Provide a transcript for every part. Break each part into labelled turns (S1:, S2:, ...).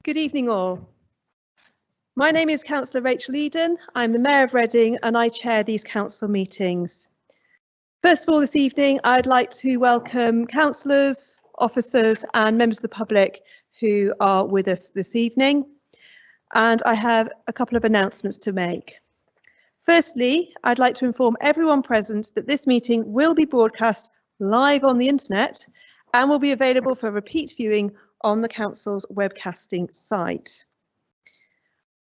S1: Good evening all. My name is Councillor Rachel Eden. I'm the Mayor of Reading and I chair these council meetings. First of all, this evening, I'd like to welcome councillors, officers and members of the public who are with us this evening. And I have a couple of announcements to make. Firstly, I'd like to inform everyone present that this meeting will be broadcast live on the internet and will be available for repeat viewing on the council's webcasting site.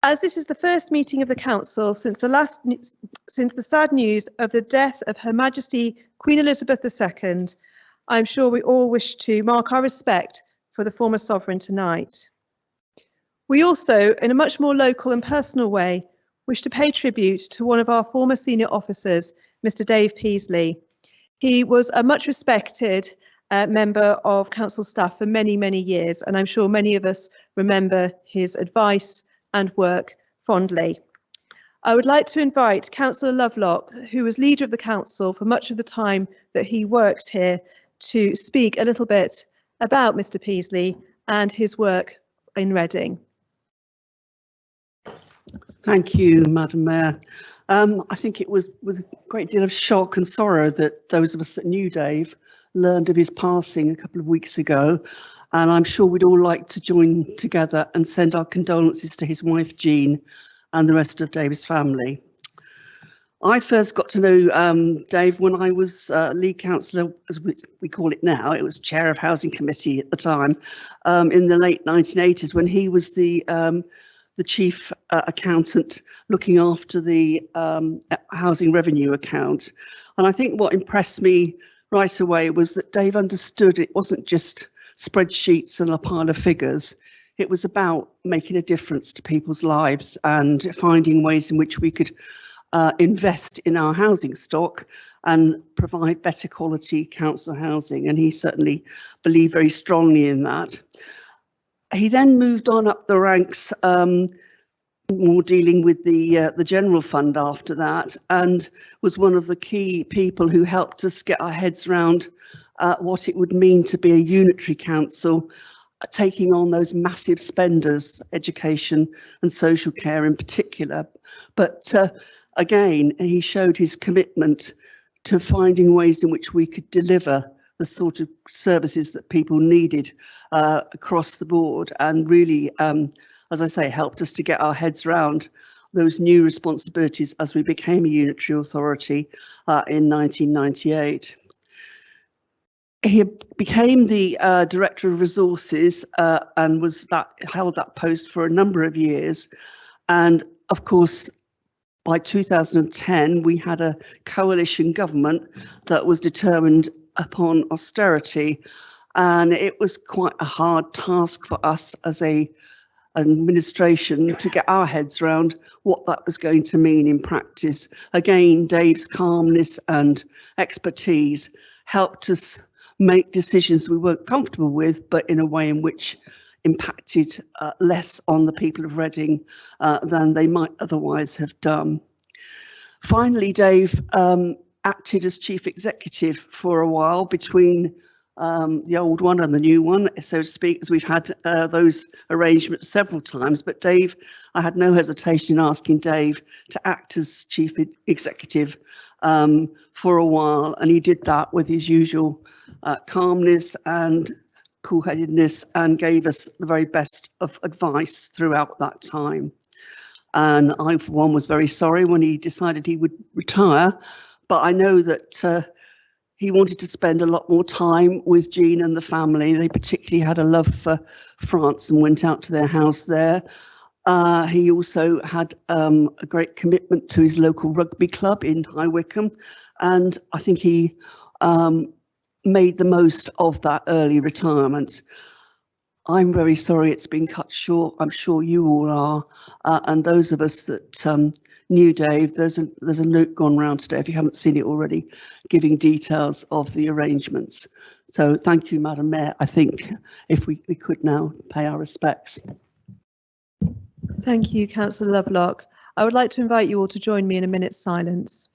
S1: As this is the first meeting of the council since the sad news of the death of Her Majesty Queen Elizabeth II, I'm sure we all wish to mark our respect for the former sovereign tonight. We also, in a much more local and personal way, wish to pay tribute to one of our former senior officers, Mr. Dave Peasley. He was a much respected member of council staff for many, many years, and I'm sure many of us remember his advice and work fondly. I would like to invite Councillor Lovelock, who was leader of the council for much of the time that he worked here, to speak a little bit about Mr. Peasley and his work in Reading.
S2: Thank you, Madam Mayor. I think it was with a great deal of shock and sorrow that those of us that knew Dave learned of his passing a couple of weeks ago, and I'm sure we'd all like to join together and send our condolences to his wife Jean and the rest of Dave's family. I first got to know Dave when I was lead councillor, as we call it now. It was chair of Housing Committee at the time, in the late 1980s, when he was the chief accountant looking after the housing revenue account. And I think what impressed me right away was that Dave understood it wasn't just spreadsheets and a pile of figures. It was about making a difference to people's lives and finding ways in which we could invest in our housing stock and provide better quality council housing. And he certainly believed very strongly in that. He then moved on up the ranks, more dealing with the general fund after that, and was one of the key people who helped us get our heads around what it would mean to be a unitary council, taking on those massive spenders, education and social care in particular. But again, he showed his commitment to finding ways in which we could deliver the sort of services that people needed across the board, and really, as I say, helped us to get our heads around those new responsibilities as we became a unitary authority in 1998. He became the Director of Resources and held that post for a number of years. And of course, by 2010, we had a coalition government that was determined upon austerity, and it was quite a hard task for us as an administration to get our heads around what that was going to mean in practice. Again, Dave's calmness and expertise helped us make decisions we weren't comfortable with, but in a way in which impacted less on the people of Reading than they might otherwise have done. Finally, Dave acted as chief executive for a while between the old one and the new one, so to speak, as we've had those arrangements several times. But Dave, I had no hesitation in asking Dave to act as chief executive for a while, and he did that with his usual calmness and cool-headedness, and gave us the very best of advice throughout that time. And I, for one, was very sorry when he decided he would retire, but I know that he wanted to spend a lot more time with Jean and the family. They particularly had a love for France and went out to their house there. He also had a great commitment to his local rugby club in High Wycombe, and I think he made the most of that early retirement. I'm very sorry it's been cut short. I'm sure you all are, and those of us that knew Dave, there's a note gone round today, if you haven't seen it already, giving details of the arrangements. So thank you, Madam Mayor. I think if we could now pay our respects.
S1: Thank you, Councillor Lovelock. I would like to invite you all to join me in a minute's silence.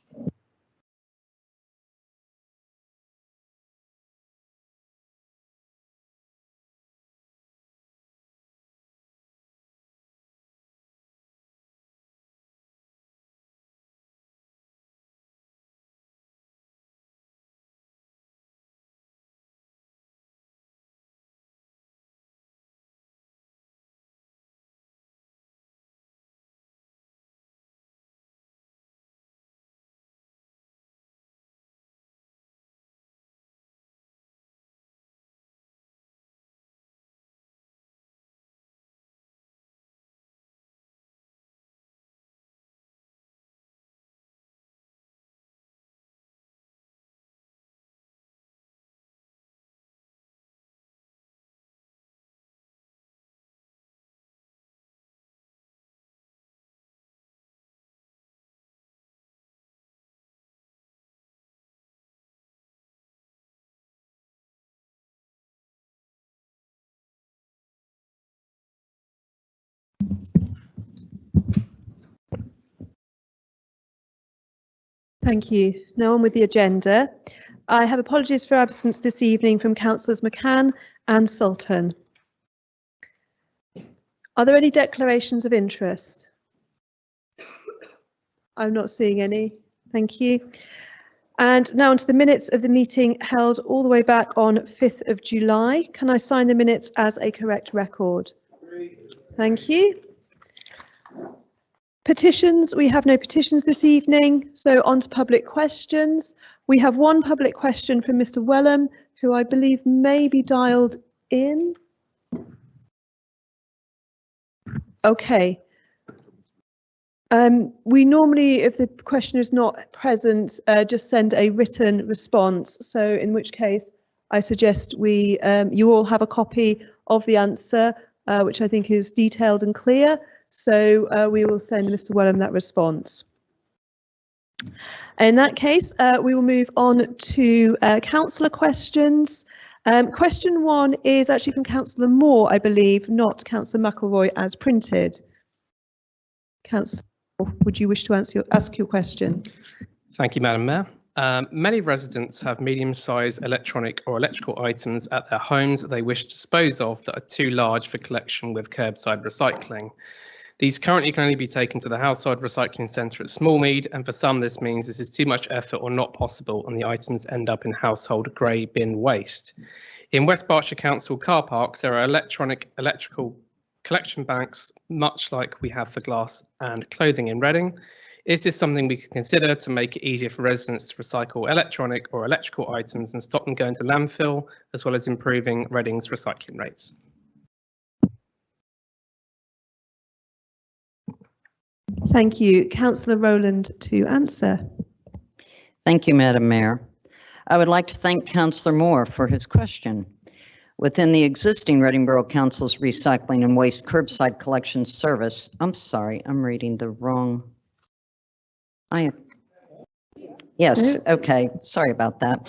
S1: Thank you. Now on with the agenda. I have apologies for absence this evening from Councillors McCann and Sultan. Are there any declarations of interest? I'm not seeing any. Thank you. And now onto the minutes of the meeting held all the way back on 5th of July. Can I sign the minutes as a correct record? Thank you. Petitions, we have no petitions this evening, so on to public questions. We have one public question from Mr. Wellham, who I believe may be dialed in. Okay. We normally, if the questioner is not present, just send a written response. So in which case, I suggest you all have a copy of the answer, which I think is detailed and clear. So we will send Mr. Wellham that response. In that case, we will move on to councillor questions. Question 1 is actually from Councillor Moore, I believe, not Councillor McElroy as printed. Councillor, would you wish to ask your question?
S3: Thank you, Madam Mayor. Many residents have medium-sized electronic or electrical items at their homes that they wish to dispose of that are too large for collection with curbside recycling. These currently can only be taken to the household recycling centre at Smallmead, and for some this means this is too much effort or not possible, and the items end up in household grey bin waste. In West Berkshire Council car parks, there are electrical collection banks, much like we have for glass and clothing in Reading. Is this something we could consider to make it easier for residents to recycle electronic or electrical items and stop them going to landfill, as well as improving Reading's recycling rates?
S1: Thank you. Councillor Rowland to answer.
S4: Thank you, Madam Mayor. I would like to thank Councillor Moore for his question. Within the existing Reading Borough Council's recycling and waste curbside collection service, I'm sorry, I'm reading the wrong. Yes, okay, sorry about that.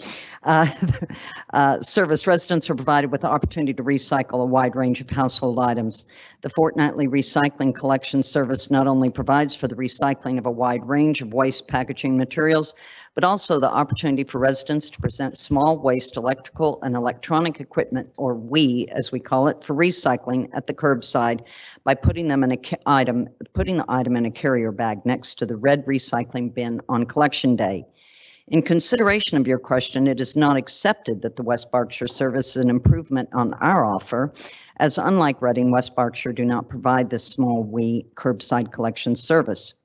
S4: Service residents are provided with the opportunity to recycle a wide range of household items. The fortnightly recycling collection service not only provides for the recycling of a wide range of waste packaging materials, but also the opportunity for residents to present small waste electrical and electronic equipment, or WEE as we call it, for recycling at the curbside by putting the item in a carrier bag next to the red recycling bin on collection day. In consideration of your question, it is not accepted that the West Berkshire service is an improvement on our offer, as unlike Reading, West Berkshire do not provide this small WEE curbside collection service.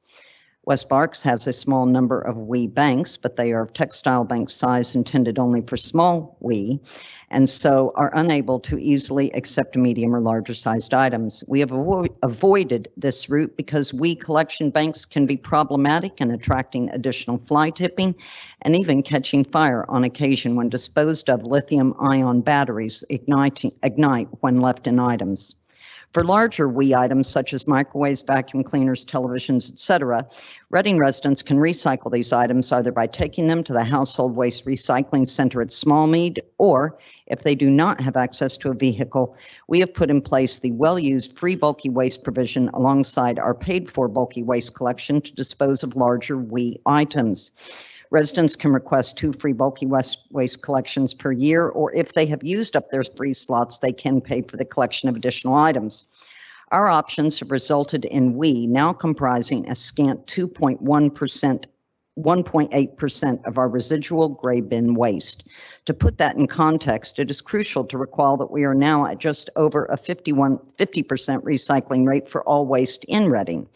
S4: West Berks has a small number of WEE banks, but they are of textile bank size intended only for small WEE, and so are unable to easily accept medium or larger sized items. We have avoided this route because WEE collection banks can be problematic in attracting additional fly tipping and even catching fire on occasion when disposed of. Lithium-ion batteries ignite when left in items. For larger WEE items such as microwaves, vacuum cleaners, televisions, etc., Reading residents can recycle these items either by taking them to the Household Waste Recycling Center at Smallmead, or if they do not have access to a vehicle, we have put in place the well-used free bulky waste provision alongside our paid-for bulky waste collection to dispose of larger WEE items. Residents can request 2 free bulky waste collections per year, or if they have used up their free slots, they can pay for the collection of additional items. Our options have resulted in WEE now comprising a scant 1.8% of our residual gray bin waste. To put that in context, it is crucial to recall that we are now at just over a 50% recycling rate for all waste in Reading.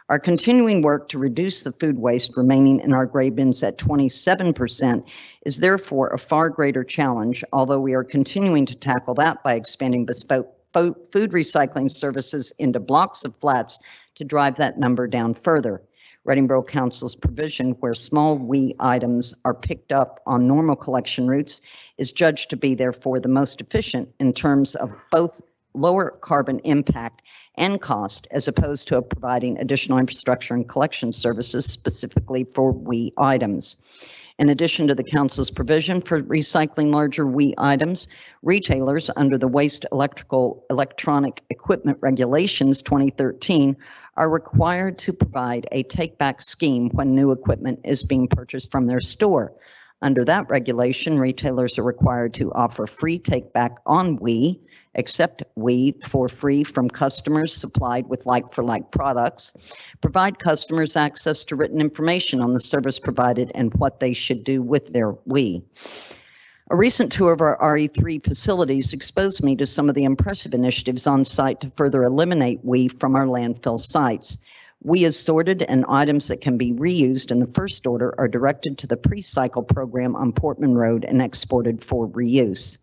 S4: Our continuing work to reduce the food waste remaining in our gray bins at 27% is therefore a far greater challenge, although we are continuing to tackle that by expanding bespoke food recycling services into blocks of flats to drive that number down further. Reading Borough Council's provision where small WEE items are picked up on normal collection routes is judged to be therefore the most efficient in terms of both lower carbon impact and cost, as opposed to providing additional infrastructure and collection services specifically for WEE items. In addition to the Council's provision for recycling larger WEEE items, retailers under the Waste Electronic Equipment Regulations 2013 are required to provide a take-back scheme when new equipment is being purchased from their store. Under that regulation, retailers are required to offer free take-back on WEEE, accept WEEE for free from customers supplied with like-for-like products, provide customers access to written information on the service provided and what they should do with their WEEE. A recent tour of our RE3 facilities exposed me to some of the impressive initiatives on site to further eliminate WEEE from our landfill sites. WEEE is sorted and items that can be reused in the first order are directed to the pre-cycle program on Portman Road and exported for reuse.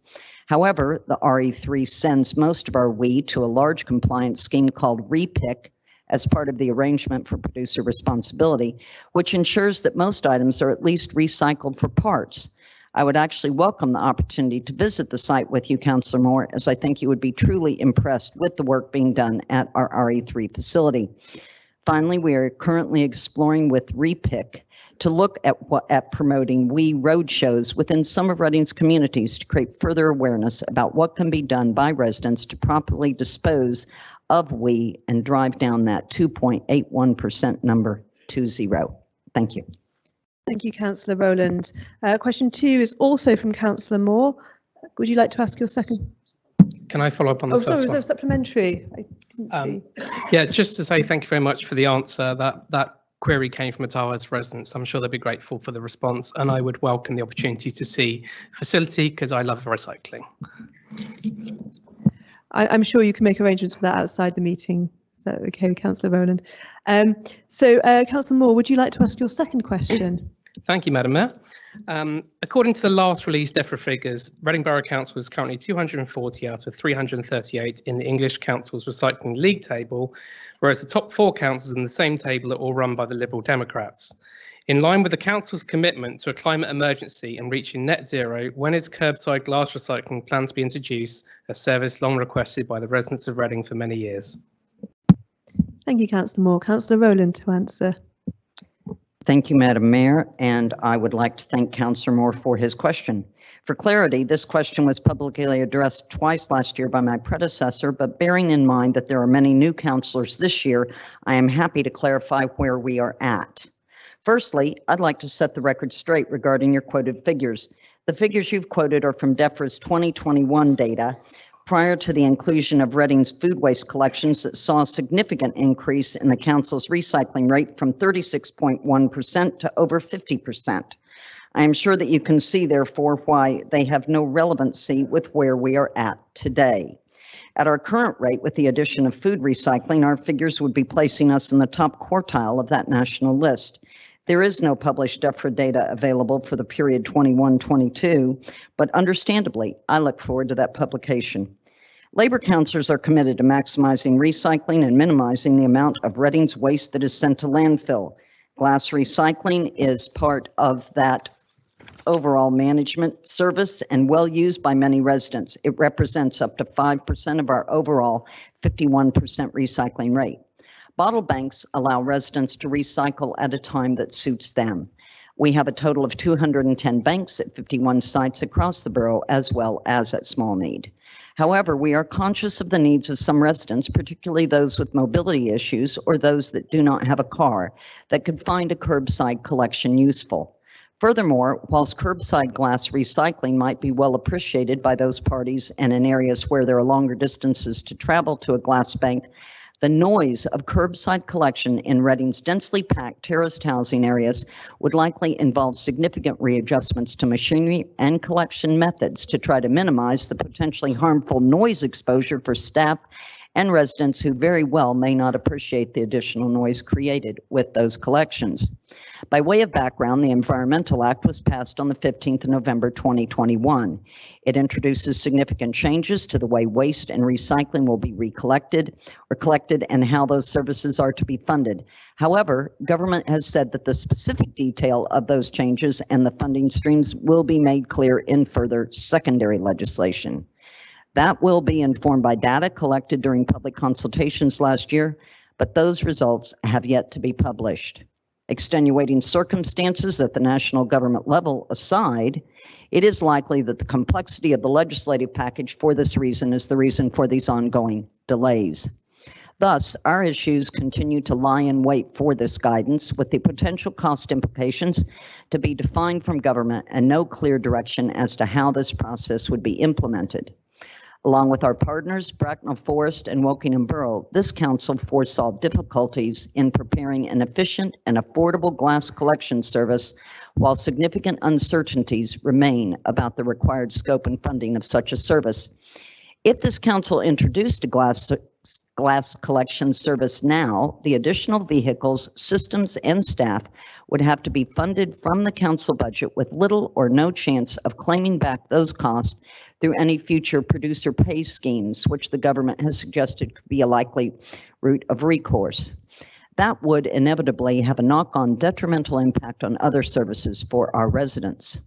S4: However, the RE3 sends most of our WEEE to a large compliance scheme called REPIC as part of the arrangement for producer responsibility, which ensures that most items are at least recycled for parts. I would actually welcome the opportunity to visit the site with you, Councillor Moore, as I think you would be truly impressed with the work being done at our RE3 facility. Finally, we are currently exploring with REPIC to look at promoting WEEE road shows within some of Reading's communities to create further awareness about what can be done by residents to properly dispose of WEEE and drive down that 2.81% number to zero. Thank you.
S1: Thank you, Councillor Rowland. Question 2 is also from Councillor Moore. Would you like to ask your second?
S3: Can I follow up on the first
S1: sorry,
S3: one?
S1: was there a supplementary? I didn't see.
S3: Yeah, just to say thank you very much for the answer. That query came from a Towers resident, so I'm sure they'll be grateful for the response, and I would welcome the opportunity to see facility because I love recycling.
S1: I'm sure you can make arrangements for that outside the meeting. Is that okay, Councillor Rowland? Councillor Moore, would you like to ask your second question?
S3: Thank you, Madam Mayor. According to the last released DEFRA figures, Reading Borough Council is currently 240 out of 338 in the English Council's Recycling League table, whereas the top 4 councils in the same table are all run by the Liberal Democrats. In line with the Council's commitment to a climate emergency and reaching net zero, when is curbside glass recycling planned to be introduced, a service long requested by the residents of Reading for many years?
S1: Thank you, Councillor Moore. Councillor Rowland to answer.
S4: Thank you, Madam Mayor, and I would like to thank Councillor Moore for his question. For clarity, this question was publicly addressed twice last year by my predecessor, but bearing in mind that there are many new councillors this year, I am happy to clarify where we are at. Firstly, I'd like to set the record straight regarding your quoted figures. The figures you've quoted are from DEFRA's 2021 data, prior to the inclusion of Reading's food waste collections that saw a significant increase in the council's recycling rate from 36.1% to over 50%. I am sure that you can see, therefore, why they have no relevancy with where we are at today. At our current rate, with the addition of food recycling, our figures would be placing us in the top quartile of that national list. There is no published DEFRA data available for the period 21-22, but understandably, I look forward to that publication. Labor councillors are committed to maximizing recycling and minimizing the amount of Reading's waste that is sent to landfill. Glass recycling is part of that overall management service and well used by many residents. It represents up to 5% of our overall 51% recycling rate. Bottle banks allow residents to recycle at a time that suits them. We have a total of 210 banks at 51 sites across the borough, as well as at Smallmead. However, we are conscious of the needs of some residents, particularly those with mobility issues or those that do not have a car, that could find a curbside collection useful. Furthermore, whilst curbside glass recycling might be well appreciated by those parties and in areas where there are longer distances to travel to a glass bank, the noise of curbside collection in Reading's densely packed terraced housing areas would likely involve significant readjustments to machinery and collection methods to try to minimize the potentially harmful noise exposure for staff and residents who very well may not appreciate the additional noise created with those collections. By way of background, the Environmental Act was passed on the 15th of November 2021. It introduces significant changes to the way waste and recycling will be collected and how those services are to be funded. However, government has said that the specific detail of those changes and the funding streams will be made clear in further secondary legislation. That will be informed by data collected during public consultations last year, but those results have yet to be published. Extenuating circumstances at the national government level aside, it is likely that the complexity of the legislative package for this reason is the reason for these ongoing delays. Thus, our issues continue to lie in wait for this guidance, with the potential cost implications to be defined from government and no clear direction as to how this process would be implemented. Along with our partners, Bracknell Forest and Wokingham Borough, this council foresaw difficulties in preparing an efficient and affordable glass collection service, while significant uncertainties remain about the required scope and funding of such a service. If this council introduced a glass collection service now, the additional vehicles, systems, and staff would have to be funded from the council budget, with little or no chance of claiming back those costs through any future producer pay schemes, which the government has suggested could be a likely route of recourse. That would inevitably have a knock-on detrimental impact on other services for our residents.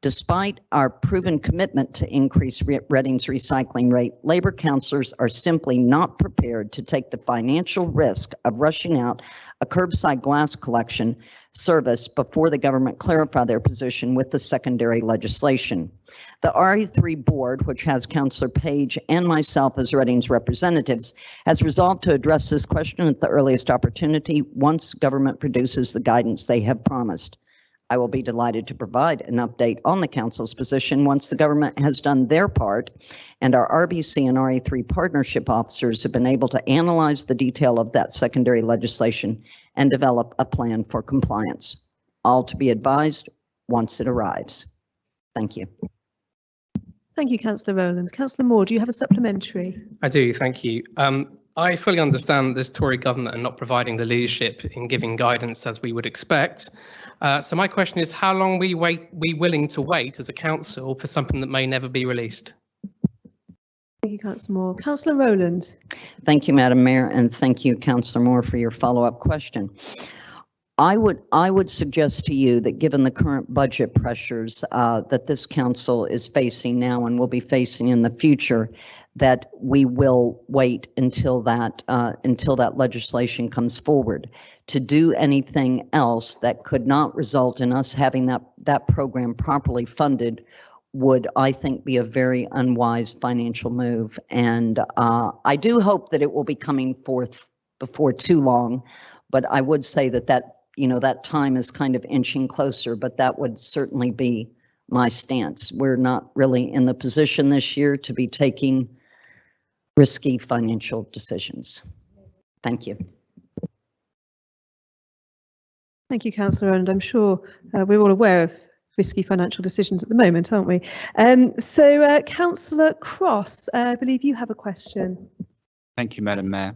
S4: Despite our proven commitment to increase Reading's recycling rate, Labor councilors are simply not prepared to take the financial risk of rushing out a curbside glass collection service before the government clarify their position with the secondary legislation. The RE3 board, which has Councillor Page and myself as Reading's representatives, has resolved to address this question at the earliest opportunity once government produces the guidance they have promised. I will be delighted to provide an update on the council's position once the government has done their part, and our RBC and RE3 partnership officers have been able to analyze the detail of that secondary legislation and develop a plan for compliance. All to be advised once it arrives. Thank you.
S1: Thank you, Councillor Rowland. Councillor Moore, do you have a supplementary?
S3: I do, thank you. I fully understand this Tory government are not providing the leadership in giving guidance as we would expect. So my question is, how long are we willing to wait as a council for something that may never be released?
S1: Thank you, Councillor Moore. Councillor Rowland.
S4: Thank you, Madam Mayor, and thank you, Councillor Moore, for your follow-up question. I would suggest to you that given the current budget pressures that this council is facing now and will be facing in the future, that we will wait until that legislation comes forward. To do anything else that could not result in us having that program properly funded would, I think, be a very unwise financial move. And I do hope that it will be coming forth before too long, but I would say that time is kind of inching closer, but that would certainly be my stance. We're not really in the position this year to be taking risky financial decisions. Thank you.
S1: Thank you, Councillor Rowland. I'm sure we're all aware of risky financial decisions at the moment, aren't we? So Councillor Cross, I believe you have a question.
S5: Thank you, Madam Mayor.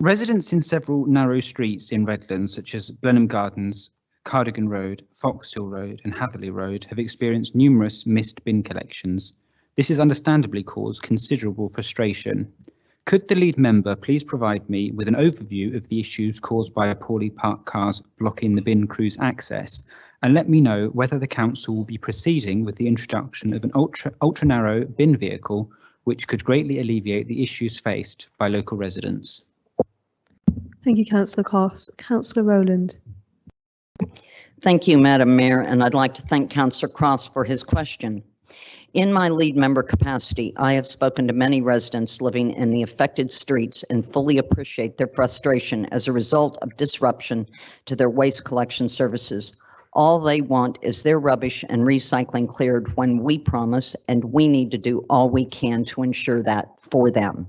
S5: Residents in several narrow streets in Redlands, such as Blenheim Gardens, Cardigan Road, Foxhill Road and Hatherley Road, have experienced numerous missed bin collections. This has understandably caused considerable frustration. Could the lead member please provide me with an overview of the issues caused by poorly parked cars blocking the bin crew's access, and let me know whether the council will be proceeding with the introduction of an ultra narrow bin vehicle, which could greatly alleviate the issues faced by local residents.
S1: Thank you, Councillor Cross. Councillor Rowland.
S4: Thank you, Madam Mayor, and I'd like to thank Councillor Cross for his question. In my lead member capacity, I have spoken to many residents living in the affected streets and fully appreciate their frustration as a result of disruption to their waste collection services. All they want is their rubbish and recycling cleared when we promise, and we need to do all we can to ensure that for them.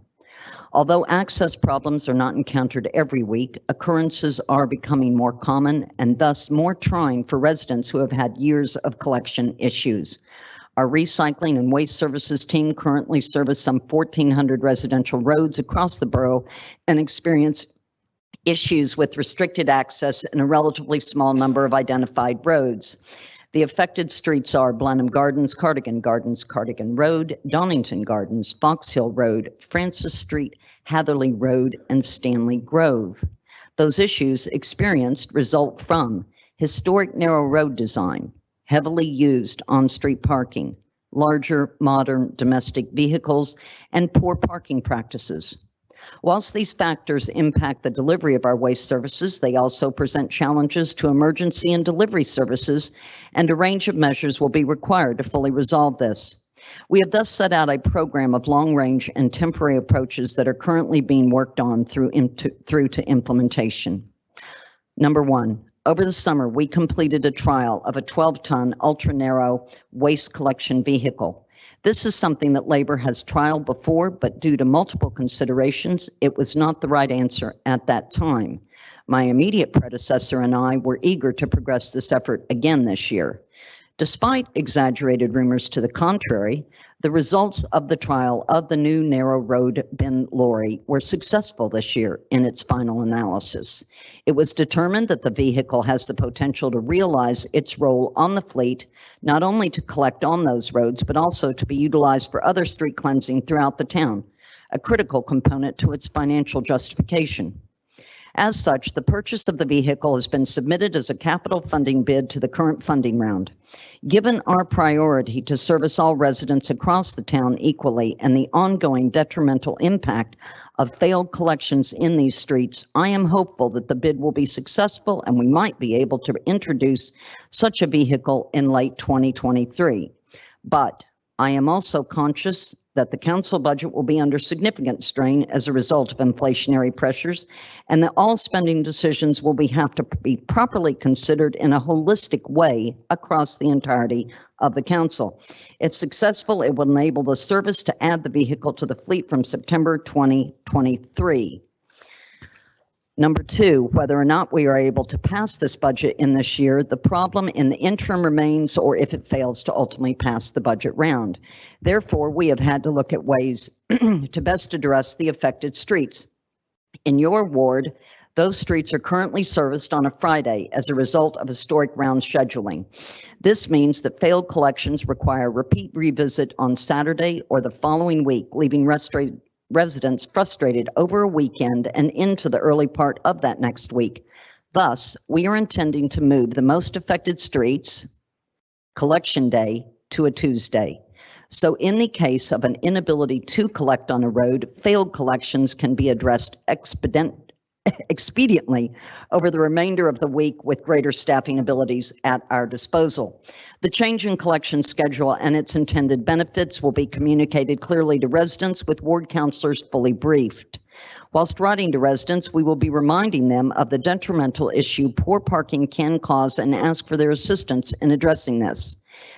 S4: Although access problems are not encountered every week, occurrences are becoming more common and thus more trying for residents who have had years of collection issues. Our recycling and waste services team currently service some 1,400 residential roads across the borough and experience issues with restricted access in a relatively small number of identified roads. The affected streets are Blenheim Gardens, Cardigan Road, Donington Gardens, Foxhill Road, Francis Street, Hatherley Road, and Stanley Grove. Those issues experienced result from historic narrow road design, heavily used on-street parking, larger modern domestic vehicles, and poor parking practices. Whilst these factors impact the delivery of our waste services, they also present challenges to emergency and delivery services, and a range of measures will be required to fully resolve this. We have thus set out a program of long-range and temporary approaches that are currently being worked on through to implementation. Number one, over the summer, we completed a trial of a 12-ton ultra-narrow waste collection vehicle. This is something that Labor has trialed before, but due to multiple considerations, it was not the right answer at that time. My immediate predecessor and I were eager to progress this effort again this year. Despite exaggerated rumors to the contrary, the results of the trial of the new narrow road bin lorry were successful this year in its final analysis. It was determined that the vehicle has the potential to realize its role on the fleet, not only to collect on those roads, but also to be utilized for other street cleansing throughout the town, a critical component to its financial justification. As such, the purchase of the vehicle has been submitted as a capital funding bid to the current funding round. Given our priority to service all residents across the town equally and the ongoing detrimental impact of failed collections in these streets, I am hopeful that the bid will be successful and we might be able to introduce such a vehicle in late 2023. But I am also conscious that the council budget will be under significant strain as a result of inflationary pressures, and that all spending decisions will have to be properly considered in a holistic way across the entirety of the council. If successful, it will enable the service to add the vehicle to the fleet from September 2023. Number two, whether or not we are able to pass this budget in this year, the problem in the interim remains, or if it fails to ultimately pass the budget round. Therefore, we have had to look at ways to best address the affected streets. In your ward, those streets are currently serviced on a Friday as a result of historic round scheduling. This means that failed collections require repeat revisit on Saturday or the following week, leaving residents frustrated over a weekend and into the early part of that next week. Thus, we are intending to move the most affected streets collection day to a Tuesday. So in the case of an inability to collect on a road, failed collections can be addressed expediently over the remainder of the week with greater staffing abilities at our disposal. The change in collection schedule and its intended benefits will be communicated clearly to residents with ward councilors fully briefed. Whilst writing to residents, we will be reminding them of the detrimental issue poor parking can cause and ask for their assistance in addressing this.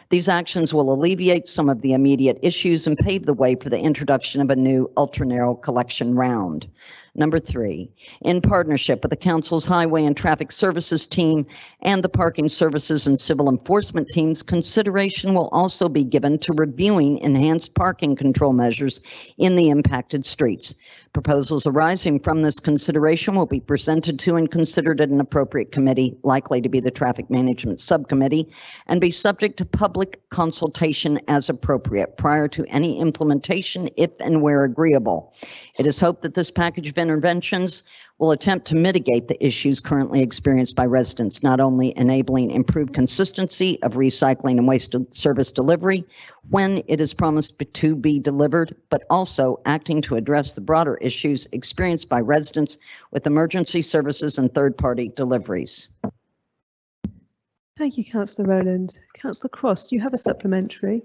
S4: These actions will alleviate some of the immediate issues and pave the way for the introduction of a new ultra-narrow collection round. Number three, in partnership with the Council's Highway and Traffic Services team and the Parking Services and Civil Enforcement teams, consideration will also be given to reviewing enhanced parking control measures in the impacted streets. Proposals arising from this consideration will be presented to and considered at an appropriate committee, likely to be the Traffic Management Subcommittee, and be subject to public consultation as appropriate prior to any implementation, if and where agreeable. It is hoped that this package of interventions will attempt to mitigate the issues currently experienced by residents, not only enabling improved consistency of recycling and waste service delivery when it is promised to be delivered, but also acting to address the broader issues experienced by residents with emergency services and third-party deliveries.
S1: Thank you, Councillor Rowland. Councillor Cross, do you have a supplementary?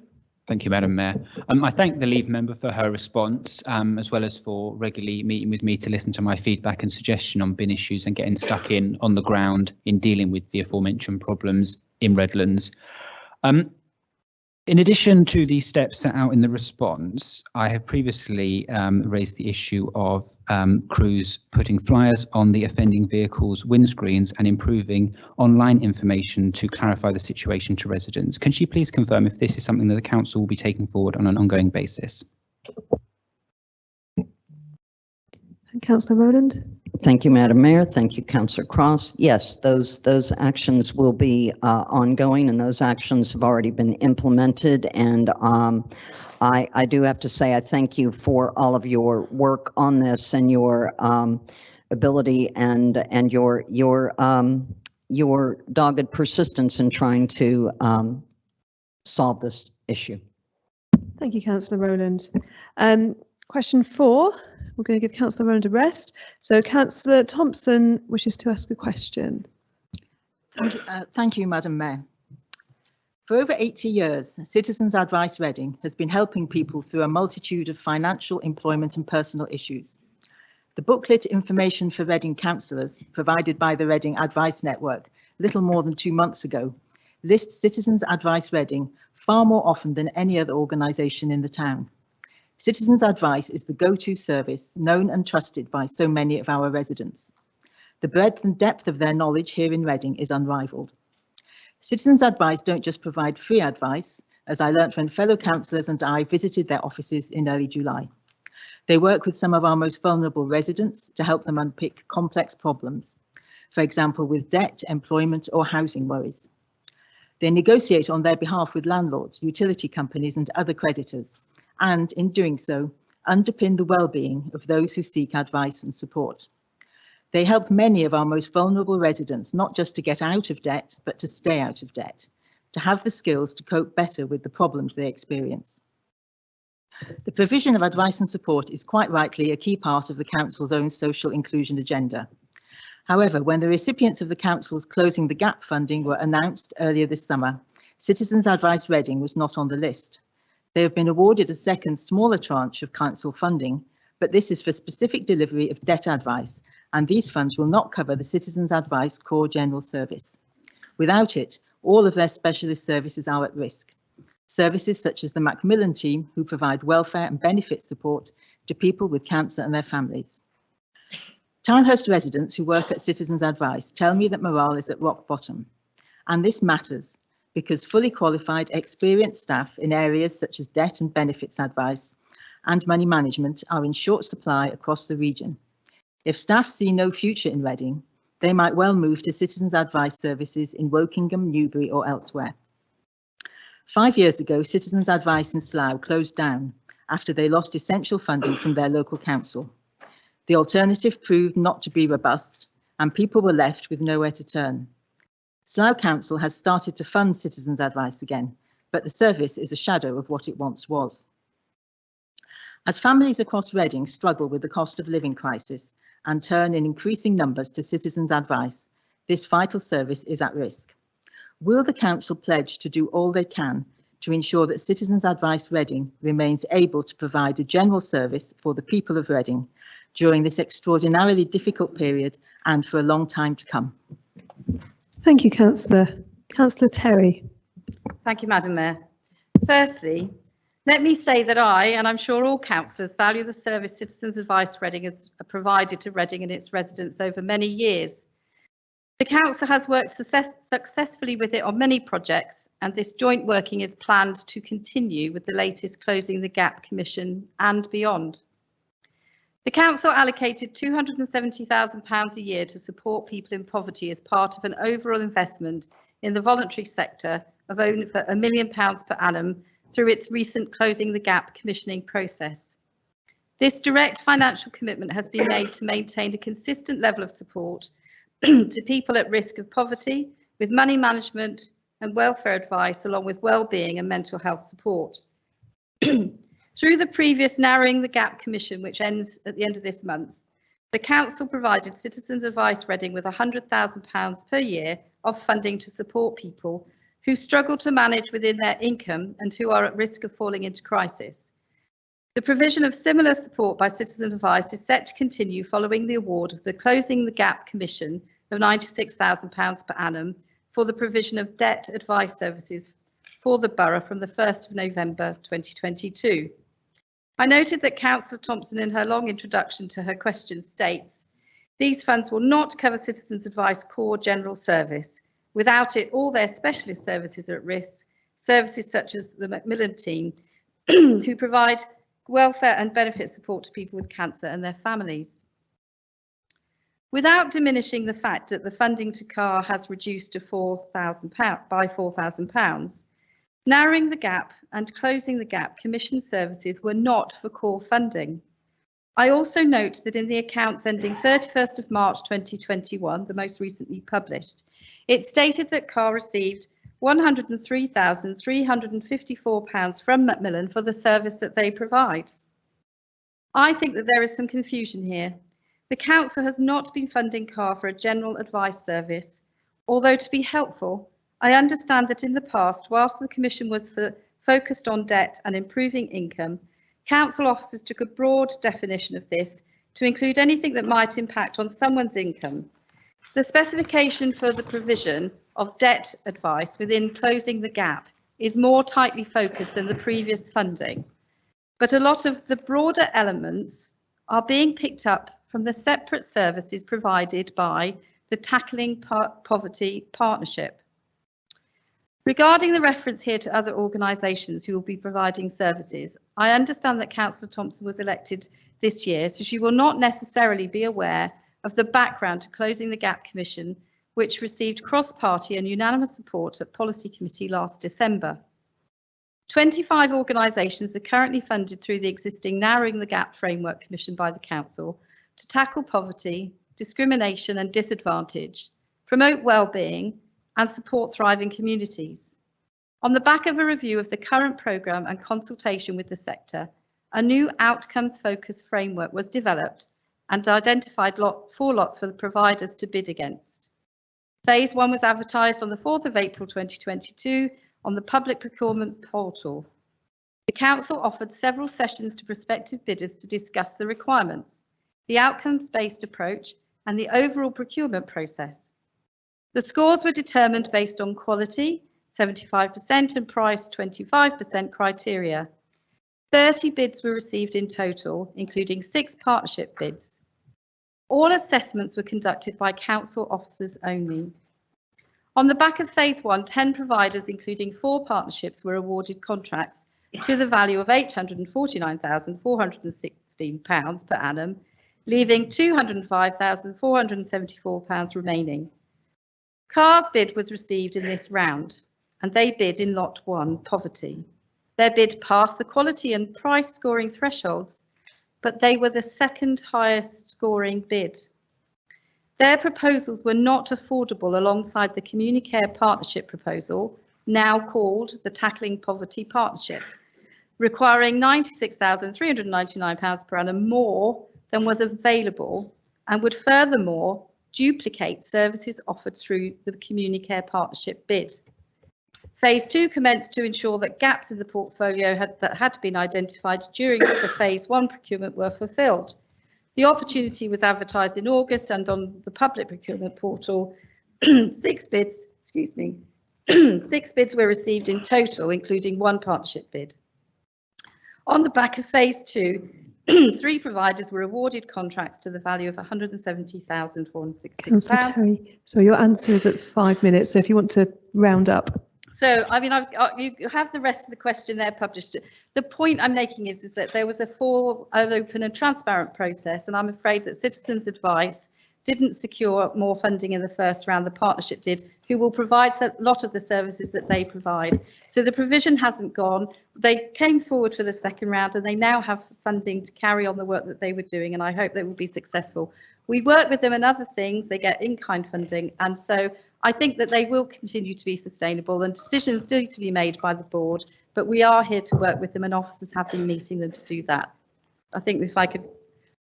S5: Thank you, Madam Mayor. I thank the Leave member for her response, as well as for regularly meeting with me to listen to my feedback and suggestion on bin issues and getting stuck in on the ground in dealing with the aforementioned problems in Redlands. In addition to the steps set out in the response, I have previously raised the issue of crews putting flyers on the offending vehicles' windscreens and improving online information to clarify the situation to residents. Can she please confirm if this is something that the council will be taking forward on an ongoing basis?
S1: Councillor Rowland.
S4: Thank you, Madam Mayor. Thank you, Councillor Cross. Yes, those actions will be ongoing, and those actions have already been implemented. And I do have to say I thank you for all of your work on this and your ability and your dogged persistence in trying to solve this issue.
S1: Thank you, Councillor Rowland. Question 4, we're going to give Councillor Rowland a rest. So Councillor Thompson wishes to ask a question.
S6: Thank you, Madam Mayor. For over 80 years, Citizens Advice Reading has been helping people through a multitude of financial, employment and personal issues. The booklet Information for Reading Councillors, provided by the Reading Advice Network little more than 2 months ago, lists Citizens Advice Reading far more often than any other organisation in the town. Citizens Advice is the go-to service known and trusted by so many of our residents. The breadth and depth of their knowledge here in Reading is unrivalled. Citizens Advice don't just provide free advice, as I learnt when fellow councillors and I visited their offices in early July. They work with some of our most vulnerable residents to help them unpick complex problems, for example, with debt, employment or housing worries. They negotiate on their behalf with landlords, utility companies and other creditors, and in doing so, underpin the well-being of those who seek advice and support. They help many of our most vulnerable residents not just to get out of debt, but to stay out of debt, to have the skills to cope better with the problems they experience. The provision of advice and support is quite rightly a key part of the Council's own social inclusion agenda. However, when the recipients of the Council's Closing the Gap funding were announced earlier this summer, Citizens Advice Reading was not on the list. They have been awarded a second, smaller tranche of Council funding, but this is for specific delivery of debt advice, and these funds will not cover the Citizens Advice Core General Service. Without it, all of their specialist services are at risk. Services such as the Macmillan team, who provide welfare and benefit support to people with cancer and their families. Townhurst residents who work at Citizens Advice tell me that morale is at rock bottom, and this matters because fully qualified, experienced staff in areas such as debt and benefits advice and money management are in short supply across the region. If staff see no future in Reading, they might well move to Citizens Advice services in Wokingham, Newbury or elsewhere. 5 years ago, Citizens Advice in Slough closed down after they lost essential funding from their local council. The alternative proved not to be robust and people were left with nowhere to turn. Slough Council has started to fund Citizens Advice again, but the service is a shadow of what it once was. As families across Reading struggle with the cost of living crisis and turn in increasing numbers to Citizens Advice, this vital service is at risk. Will the Council pledge to do all they can to ensure that Citizens Advice Reading remains able to provide a general service for the people of Reading during this extraordinarily difficult period and for a long time to come?
S1: Thank you, Councillor. Councillor Terry.
S7: Thank you, Madam Mayor. Firstly, let me say that I, and I'm sure all councillors, value the service Citizens Advice Reading has provided to Reading and its residents over many years. The council has worked successfully with it on many projects, and this joint working is planned to continue with the latest Closing the Gap Commission and beyond. The council allocated £270,000 a year to support people in poverty as part of an overall investment in the voluntary sector of over £1 million per annum through its recent Closing the Gap commissioning process. This direct financial commitment has been made to maintain a consistent level of support to people at risk of poverty with money management and welfare advice, along with well-being and mental health support. Through the previous Narrowing the Gap Commission, which ends at the end of this month, the council provided Citizens Advice Reading with £100,000 per year of funding to support people who struggle to manage within their income and who are at risk of falling into crisis. The provision of similar support by Citizens Advice is set to continue following the award of the Closing the Gap Commission of £96,000 per annum for the provision of debt advice services for the borough from the 1st of November 2022. I noted that Councillor Thompson, in her long introduction to her question, states, these funds will not cover Citizens Advice Core General Service. Without it, all their specialist services are at risk, services such as the Macmillan team, who provide welfare and benefit support to people with cancer and their families. Without diminishing the fact that the funding to CAR has reduced to £4,000, Narrowing the Gap and Closing the Gap commission services were not for core funding. I also note that in the accounts ending 31st of March 2021, the most recently published, it stated that CAR received £103,354 from Macmillan for the service that they provide. I think that there is some confusion here. The council has not been funding CAR for a general advice service, although to be helpful, I understand that in the past, whilst the Commission was focused on debt and improving income, council officers took a broad definition of this to include anything that might impact on someone's income. The specification for the provision of debt advice within Closing the Gap is more tightly focused than the previous funding, but a lot of the broader elements are being picked up from the separate services provided by the Tackling Poverty Partnership. Regarding the reference here to other organisations who will be providing services, I understand that Councillor Thompson was elected this year, so she will not necessarily be aware of the background to Closing the Gap Commission, which received cross-party and unanimous support at Policy Committee last December. 25 organisations are currently funded through the existing Narrowing the Gap Framework Commission by the Council to tackle poverty, discrimination and disadvantage, promote well-being and support thriving communities. On the back of a review of the current programme and consultation with the sector, a new outcomes-focused framework was developed and identified 4 lots for the providers to bid against. Phase 1 was advertised on the 4th of April 2022 on the public procurement portal. The Council offered several sessions to prospective bidders to discuss the requirements, the outcomes-based approach and the overall procurement process. The scores were determined based on quality, 75%, and price, 25% criteria. 30 bids were received in total, including 6 partnership bids. All assessments were conducted by council officers only. On the back of phase 1, 10 providers, including 4 partnerships, were awarded contracts to the value of £849,416 per annum, leaving £205,474 remaining. CAR's bid was received in this round, and they bid in Lot 1, Poverty. Their bid passed the quality and price scoring thresholds, but they were the second highest scoring bid. Their proposals were not affordable alongside the Communicare Partnership proposal, now called the Tackling Poverty Partnership, requiring £96,399 per annum more than was available and would furthermore duplicate services offered through the Communicare Partnership bid. Phase 2 commenced to ensure that gaps in the portfolio that had been identified during the Phase 1 procurement were fulfilled. The opportunity was advertised in August and on the public procurement portal. 6 bids were received in total, including 1 partnership bid. On the back of Phase 2, 3 providers were awarded contracts to the value of £170,466.
S1: Councillor Terry, so your answer is at 5 minutes, so if you want to round up.
S7: So, I mean, you have the rest of the question there published. The point I'm making is that there was a full, open and transparent process, and I'm afraid that Citizens Advice didn't secure more funding in the first round. The partnership did, who will provide a lot of the services that they provide. So the provision hasn't gone. They came forward for the second round and they now have funding to carry on the work that they were doing, and I hope they will be successful. We work with them in other things, they get in-kind funding, and so I think that they will continue to be sustainable and decisions need to be made by the board, but we are here to work with them and officers have been meeting them to do that. I think if I could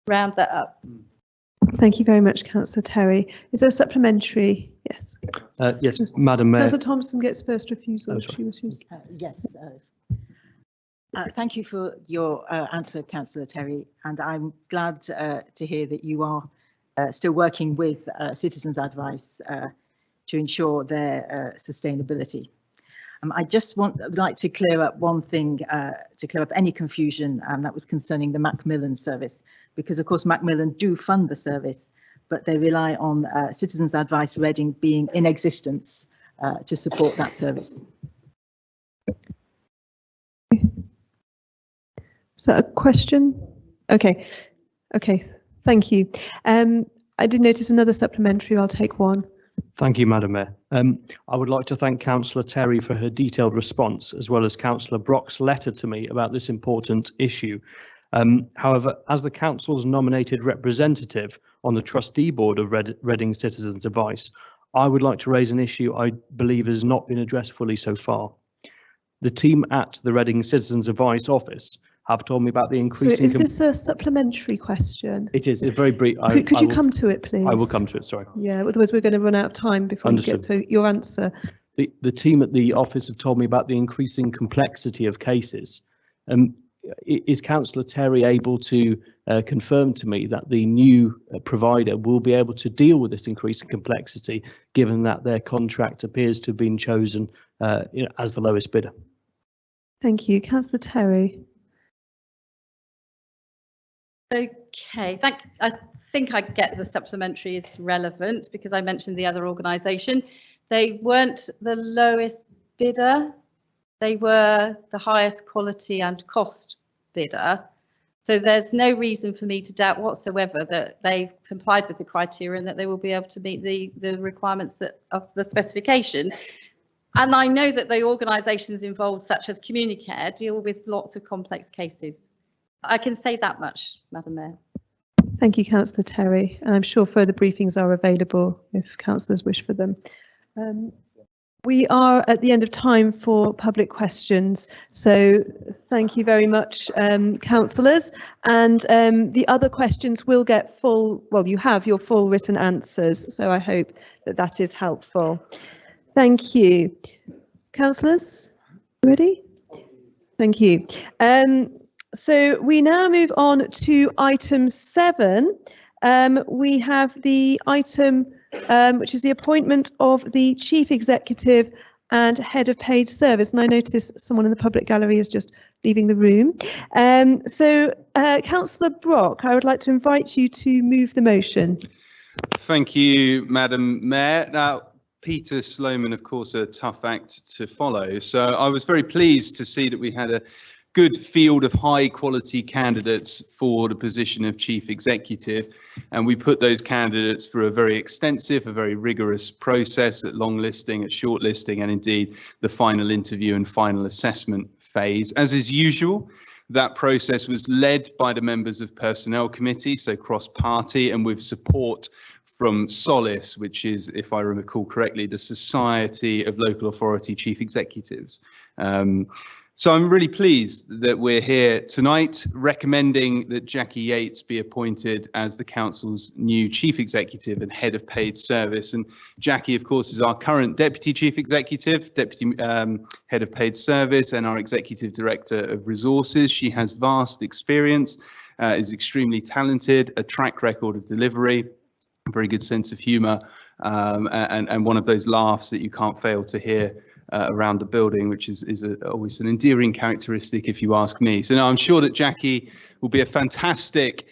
S7: round that up.
S1: Thank you very much, Councillor Terry. Is there a supplementary? Yes.
S8: Yes, Madam Mayor.
S1: Councillor Thompson gets first refusal.
S8: Oh,
S1: If she wishes.
S6: Yes. Thank you for your answer, Councillor Terry, and I'm glad to hear that you are still working with Citizens Advice to ensure their sustainability. I just would like to clear up one thing, to clear up any confusion that was concerning the Macmillan service, because of course Macmillan do fund the service, but they rely on Citizens Advice Reading being in existence to support that service.
S1: Is that a question? Okay, thank you. I did notice another supplementary, I'll take one.
S8: Thank you, Madam Mayor. I would like to thank Councillor Terry for her detailed response, as well as Councillor Brock's letter to me about this important issue. However, as the Council's nominated representative on the trustee board of Reading Citizens Advice, I would like to raise an issue I believe has not been addressed fully so far. The team at the Reading Citizens Advice office have told me about the
S1: So
S8: increasing.
S1: is this a supplementary question?
S8: It is. It's very brief.
S1: Could you come to it, please?
S8: I will come to it. Sorry.
S1: Yeah, otherwise we're going to run out of time before you get to your answer.
S8: The team at the office have told me about the increasing complexity of cases. Is Councillor Terry able to confirm to me that the new provider will be able to deal with this increasing complexity, given that their contract appears to have been chosen as the lowest bidder?
S1: Thank you. Councillor Terry.
S7: Okay, I think I get the supplementary is relevant because I mentioned the other organisation. They weren't the lowest bidder. They were the highest quality and cost bidder. So there's no reason for me to doubt whatsoever that they've complied with the criteria and that they will be able to meet the requirements of the specification. And I know that the organisations involved, such as Communicare, deal with lots of complex cases. I can say that much, Madam Mayor.
S1: Thank you, Councillor Terry. And I'm sure further briefings are available if councillors wish for them. We are at the end of time for public questions, so thank you very much, councillors. And the other questions will get you have your full written answers, so I hope that is helpful. Thank you. Councillors, ready? Thank you. So we now move on to item 7. We have the item which is the appointment of the Chief Executive and Head of Paid Service. And I notice someone in the public gallery is just leaving the room. Councillor Brock, I would like to invite you to move the motion.
S9: Thank you, Madam Mayor. Now, Peter Sloman, of course, a tough act to follow. So I was very pleased to see that we had a good field of high quality candidates for the position of Chief Executive, and we put those candidates through a very extensive, a very rigorous process at long listing, at short listing, and indeed the final interview and final assessment phase. As is usual, that process was led by the members of Personnel Committee, so cross-party, and with support from Solace, which is, if I recall correctly, the Society of Local Authority Chief Executives. So I'm really pleased that we're here tonight recommending that Jackie Yates be appointed as the council's new Chief Executive and Head of Paid Service. And Jackie, of course, is our current Deputy Chief Executive, Deputy Head of Paid Service, and our Executive Director of Resources. She has vast experience, is extremely talented, a track record of delivery, a very good sense of humour, and one of those laughs that you can't fail to hear around the building, which is always an endearing characteristic, if you ask me. So now I'm sure that Jackie will be a fantastic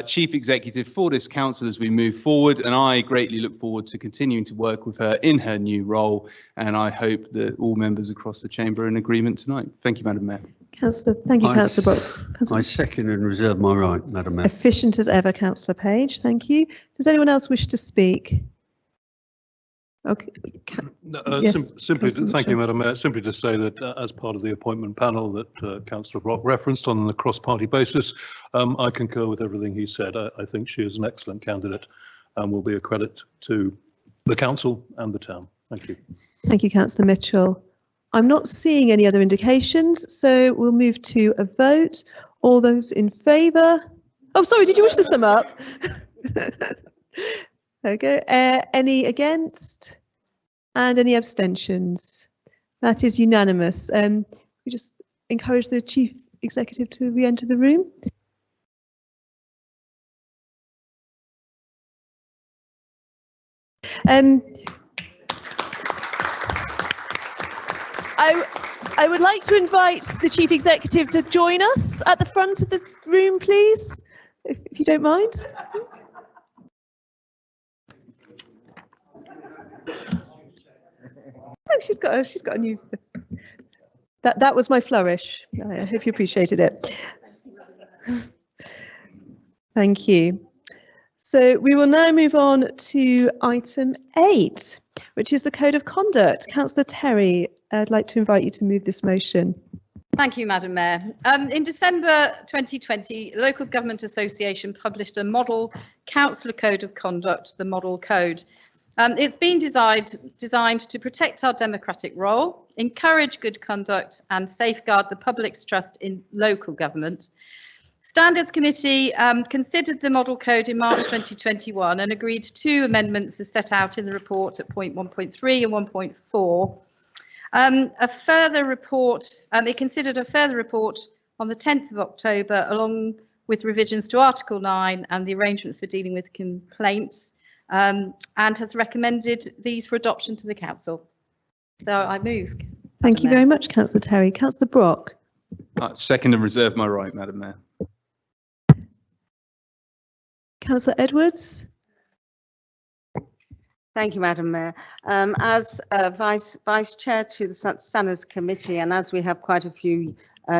S9: Chief Executive for this council as we move forward, and I greatly look forward to continuing to work with her in her new role, and I hope that all members across the chamber are in agreement tonight. Thank you, Madam Mayor.
S1: Councillor, thank you, Councillor Brock.
S10: I second and reserve my right, Madam Mayor.
S1: Efficient as ever, Councillor Page. Thank you. Does anyone else wish to speak? Okay. Yes,
S11: simply, thank you, Madam Mayor. Simply to say that as part of the appointment panel that Councillor Brock referenced on the cross-party basis, I concur with everything he said. I think she is an excellent candidate and will be a credit to the council and the town. Thank you.
S1: Thank you, Councillor Mitchell. I'm not seeing any other indications, so we'll move to a vote. All those in favour? Oh, sorry, did you wish to sum up? There we go. Any against? And any abstentions? That is unanimous. We just encourage the Chief Executive to re-enter the room. I would like to invite the Chief Executive to join us at the front of the room, please, if you don't mind. Oh, she's got a new. That was my flourish. I hope you appreciated it. Thank you. So we will now move on to item 8, which is the Code of Conduct. Councillor Terry, I'd like to invite you to move this motion.
S7: Thank you, Madam Mayor. In December 2020, Local Government Association published a model councillor code of conduct, the Model Code. It's been designed to protect our democratic role, encourage good conduct and safeguard the public's trust in local government. Standards Committee considered the Model Code in March 2021 and agreed 2 amendments as set out in the report at point 1.3 and 1.4. A further report, it considered a further report on the 10th of October, along with revisions to Article 9 and the arrangements for dealing with complaints, and has recommended these for adoption to the Council. So I move.
S1: Thank you very much, Councillor Terry. Councillor Brock.
S9: Second and reserve my right, Madam Mayor.
S1: Councillor Edwards.
S12: Thank you, Madam Mayor. As Vice Chair to the Standards Committee, and as we have quite a few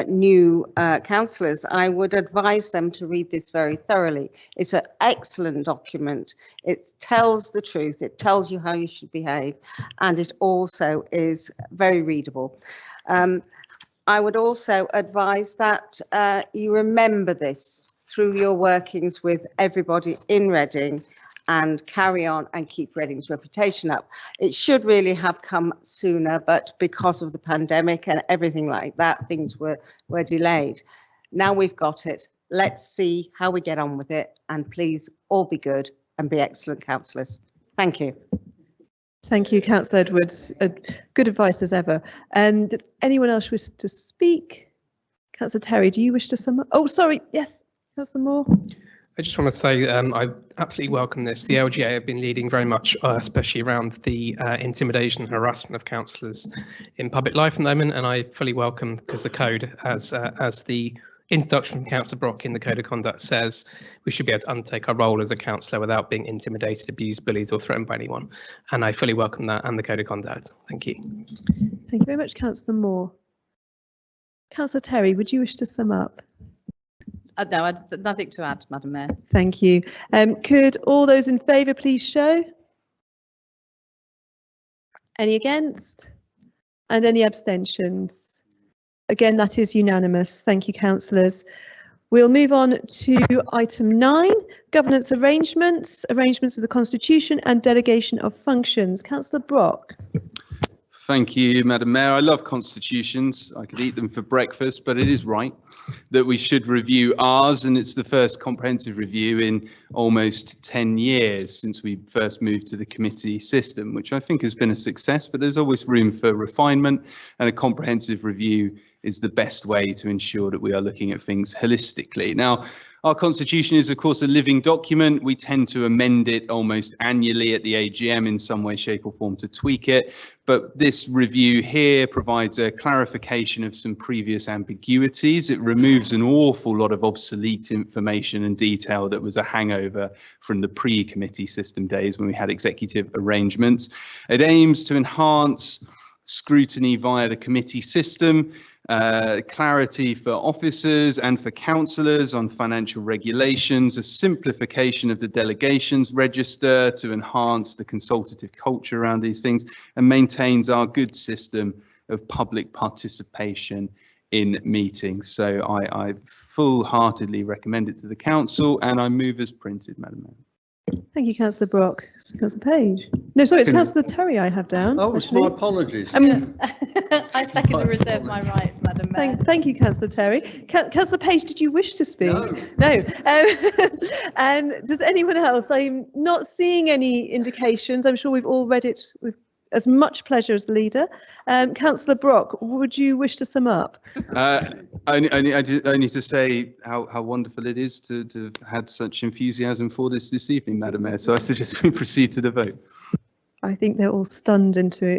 S12: new councillors, I would advise them to read this very thoroughly. It's an excellent document. It tells the truth. It tells you how you should behave, and it also is very readable. I would also advise that you remember this through your workings with everybody in Reading, and carry on and keep Reading's reputation up. It should really have come sooner, but because of the pandemic and everything like that, things were delayed. Now we've got it. Let's see how we get on with it, and please all be good and be excellent councillors. Thank you.
S1: Thank you, Councillor Edwards. Good advice as ever. Does anyone else wish to speak? Councillor Terry, do you wish to sum up? Oh, sorry. Yes, Councillor Moore.
S3: I just want to say I absolutely welcome this. The LGA have been leading very much, especially around the intimidation and harassment of councillors in public life at the moment, and I fully welcome, because the code, as the introduction from Councillor Brock in the Code of Conduct says, we should be able to undertake our role as a councillor without being intimidated, abused, bullied or threatened by anyone. And I fully welcome that and the Code of Conduct. Thank you.
S1: Thank you very much, Councillor Moore. Councillor Terry, would you wish to sum up?
S7: No, nothing to add, Madam Mayor.
S1: Thank you. Could all those in favour please show? Any against? And any abstentions? Again, that is unanimous. Thank you, councillors. We'll move on to item 9, governance arrangements of the Constitution and delegation of functions. Councillor Brock.
S9: Thank you, Madam Mayor. I love constitutions. I could eat them for breakfast, but it is right that we should review ours, and it's the first comprehensive review in almost 10 years since we first moved to the committee system, which I think has been a success, but there's always room for refinement, and a comprehensive review is the best way to ensure that we are looking at things holistically. Now, our constitution is, of course, a living document. We tend to amend it almost annually at the AGM in some way, shape or form to tweak it. But this review here provides a clarification of some previous ambiguities. It removes an awful lot of obsolete information and detail that was a hangover from the pre-committee system days when we had executive arrangements. It aims to enhance scrutiny via the committee system, clarity for officers and for councillors on financial regulations, a simplification of the delegations register to enhance the consultative culture around these things, and maintains our good system of public participation in meetings. So I full-heartedly recommend it to the council, and I move as printed, Madam Mayor.
S1: Thank you, Councillor Brock. Councillor Page. No, sorry, it's Councillor Terry I have down.
S10: Oh, it's my apologies.
S7: I second and reserve my rights, Madam Mayor.
S1: Thank you, Councillor Terry. Councillor Page, did you wish to speak? No. And does anyone else? I'm not seeing any indications. I'm sure we've all read it with as much pleasure as the leader. Councillor Brock, would you wish to sum up?
S9: Only to say how wonderful it is to have had such enthusiasm for this evening, Madam Mayor. So I suggest we proceed to the vote.
S1: I think they're all stunned into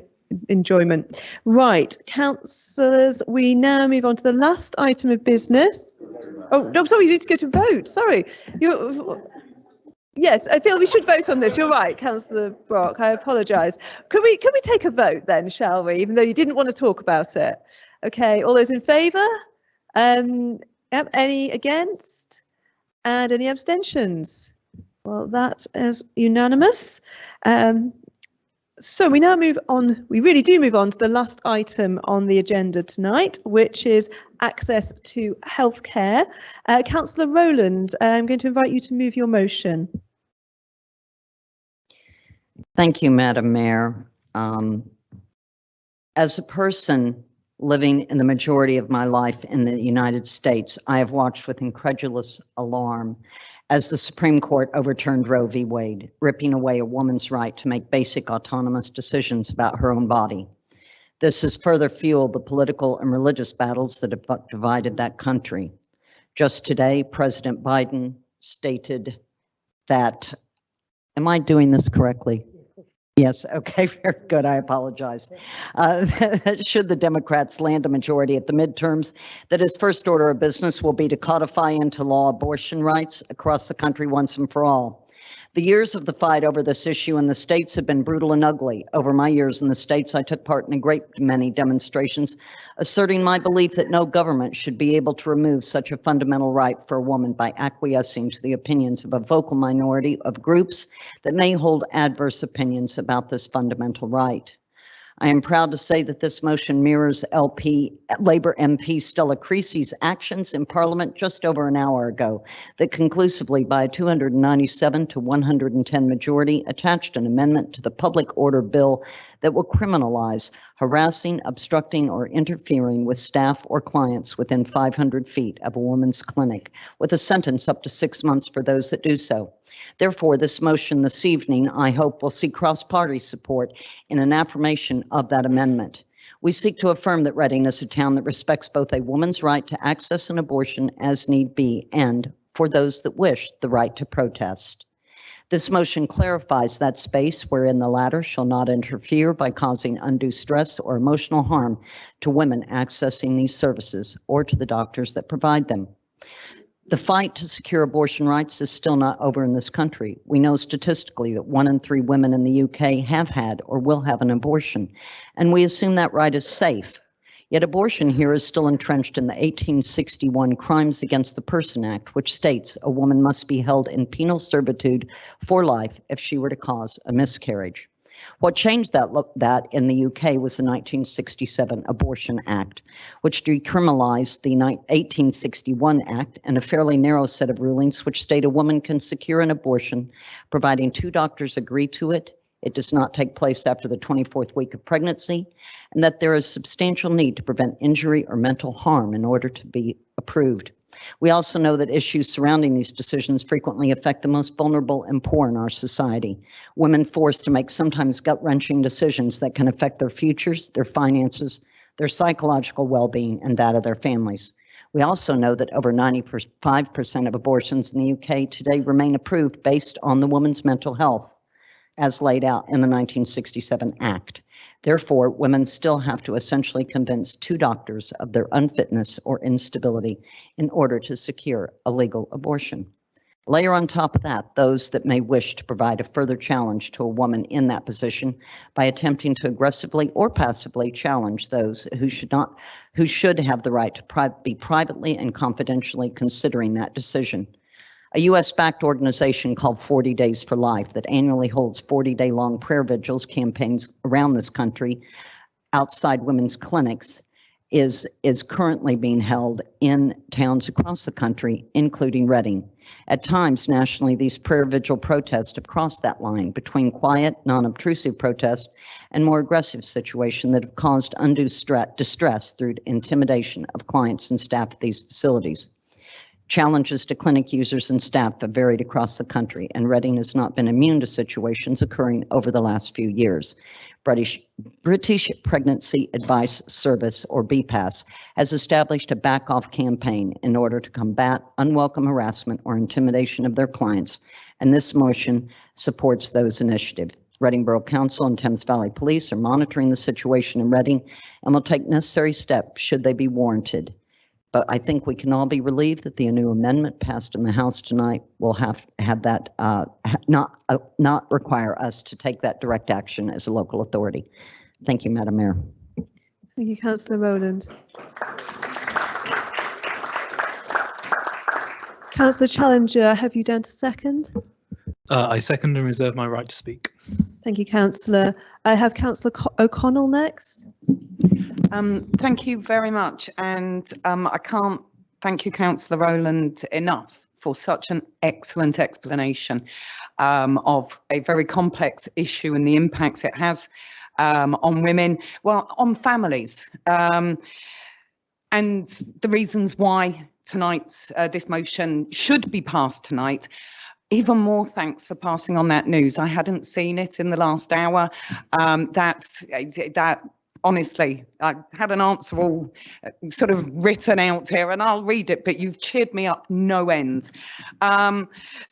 S1: enjoyment. Right, councillors, we now move on to the last item of business. Oh, no, sorry, you need to go to vote. Sorry. Yes, I feel we should vote on this. You're right, Councillor Brock. I apologise. Can we take a vote then, shall we? Even though you didn't want to talk about it. Okay, all those in favour? Yep, any against? And any abstentions? Well, that is unanimous. So we now move on. We really do move on to the last item on the agenda tonight, which is access to healthcare. Councillor Rowland, I'm going to invite you to move your motion.
S4: Thank you, Madam Mayor. As a person living in the majority of my life in the United States, I have watched with incredulous alarm as the Supreme Court overturned Roe v. Wade, ripping away a woman's right to make basic autonomous decisions about her own body. This has further fueled the political and religious battles that have divided that country. Just today, President Biden stated that, am I doing this correctly? Yes, okay, very good, I apologize. Should the Democrats land a majority at the midterms, that his first order of business will be to codify into law abortion rights across the country once and for all. The years of the fight over this issue in the states have been brutal and ugly. Over my years in the states, I took part in a great many demonstrations asserting my belief that no government should be able to remove such a fundamental right for a woman by acquiescing to the opinions of a vocal minority of groups that may hold adverse opinions about this fundamental right. I am proud to say that this motion mirrors Labour MP Stella Creasy's actions in Parliament just over an hour ago that conclusively, by a 297 to 110 majority, attached an amendment to the Public Order Bill that will criminalize harassing, obstructing, or interfering with staff or clients within 500 feet of a woman's clinic, with a sentence up to 6 months for those that do so. Therefore, this motion this evening, I hope, will see cross-party support in an affirmation of that amendment. We seek to affirm that Reading is a town that respects both a woman's right to access an abortion as need be, and, for those that wish, the right to protest. This motion clarifies that space wherein the latter shall not interfere by causing undue stress or emotional harm to women accessing these services or to the doctors that provide them. The fight to secure abortion rights is still not over in this country. We know statistically that 1 in 3 women in the UK have had or will have an abortion, and we assume that right is safe. Yet abortion here is still entrenched in the 1861 Crimes Against the Person Act, which states a woman must be held in penal servitude for life if she were to cause a miscarriage. What changed that in the UK was the 1967 Abortion Act, which decriminalized the 1861 Act and a fairly narrow set of rulings which state a woman can secure an abortion providing 2 doctors agree to it, it does not take place after the 24th week of pregnancy, and that there is substantial need to prevent injury or mental harm in order to be approved. We also know that issues surrounding these decisions frequently affect the most vulnerable and poor in our society, women forced to make sometimes gut-wrenching decisions that can affect their futures, their finances, their psychological well-being, and that of their families. We also know that over 95% of abortions in the UK today remain approved based on the woman's mental health, as laid out in the 1967 Act. Therefore, women still have to essentially convince 2 doctors of their unfitness or instability in order to secure a legal abortion. Layer on top of that those that may wish to provide a further challenge to a woman in that position by attempting to aggressively or passively challenge those who should have the right to be privately and confidentially considering that decision. A US-backed organization called 40 Days for Life that annually holds 40-day-long prayer vigils campaigns around this country outside women's clinics is currently being held in towns across the country, including Reading. At times nationally, these prayer vigil protests have crossed that line between quiet, non-obtrusive protests and more aggressive situations that have caused undue distress through intimidation of clients and staff at these facilities. Challenges to clinic users and staff have varied across the country, and Reading has not been immune to situations occurring over the last few years. British Pregnancy Advice Service, or BPAS, has established a back-off campaign in order to combat unwelcome harassment or intimidation of their clients, and this motion supports those initiatives. Reading Borough Council and Thames Valley Police are monitoring the situation in Reading and will take necessary steps should they be warranted. But I think we can all be relieved that the new amendment passed in the House tonight will have that not require us to take that direct action as a local authority. Thank you, Madam Mayor.
S1: Thank you, Councillor Rowland. Councillor Challenger, have you done to second?
S13: I second and reserve my right to speak.
S1: Thank you, Councillor. I have Councillor O'Connell next.
S14: Thank you very much, and I can't thank you, Councillor Rowland, enough for such an excellent explanation. of a very complex issue and the impacts it has on women, well, on families, and the reasons why tonight this motion should be passed tonight. Even more thanks for passing on that news. I hadn't seen it in the last hour. That honestly, I had an answer all sort of written out here, and I'll read it, but you've cheered me up no end. In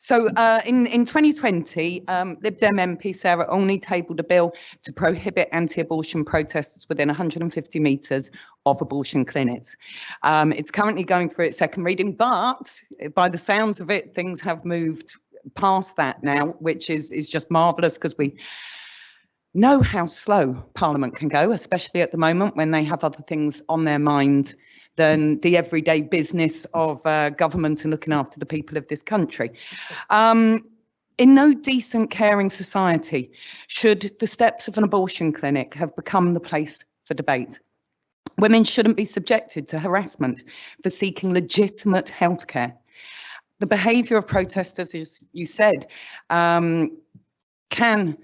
S14: 2020, Lib Dem MP Sarah Olney tabled a bill to prohibit anti-abortion protests within 150 metres of abortion clinics. It's currently going through its second reading, but by the sounds of it, things have moved past that now, which is just marvellous, because we know how slow Parliament can go, especially at the moment when they have other things on their mind than the everyday business of government and looking after the people of this country. In no decent, caring society should the steps of an abortion clinic have become the place for debate. Women shouldn't be subjected to harassment for seeking legitimate healthcare. The behaviour of protesters, as you said, can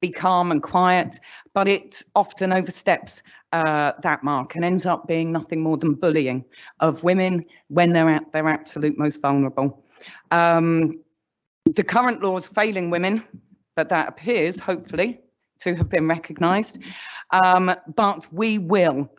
S14: be calm and quiet, but it often oversteps that mark and ends up being nothing more than bullying of women when they're at their absolute most vulnerable. The current law is failing women, but that appears, hopefully, to have been recognised. But we will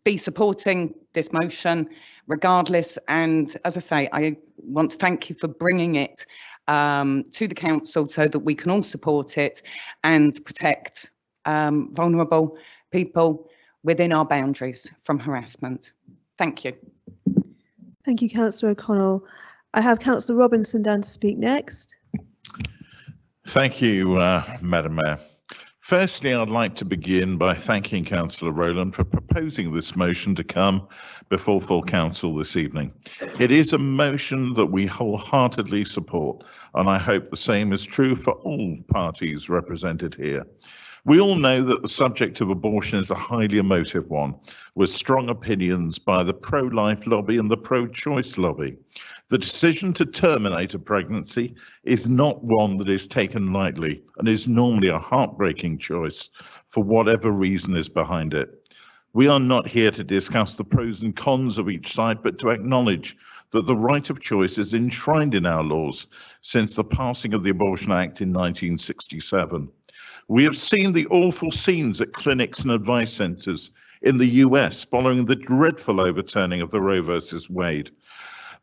S14: be supporting this motion regardless. And as I say, I want to thank you for bringing it to the council so that we can all support it and protect vulnerable people within our boundaries from harassment. Thank you.
S1: Thank you, Councillor O'Connell. I have Councillor Robinson down to speak next.
S15: Thank you, Madam Mayor. Firstly, I'd like to begin by thanking Councillor Rowland for proposing this motion to come before full council this evening. It is a motion that we wholeheartedly support, and I hope the same is true for all parties represented here. We all know that the subject of abortion is a highly emotive one, with strong opinions by the pro-life lobby and the pro-choice lobby. The decision to terminate a pregnancy is not one that is taken lightly and is normally a heartbreaking choice for whatever reason is behind it. We are not here to discuss the pros and cons of each side, but to acknowledge that the right of choice is enshrined in our laws since the passing of the Abortion Act in 1967. We have seen the awful scenes at clinics and advice centres in the US following the dreadful overturning of the Roe versus Wade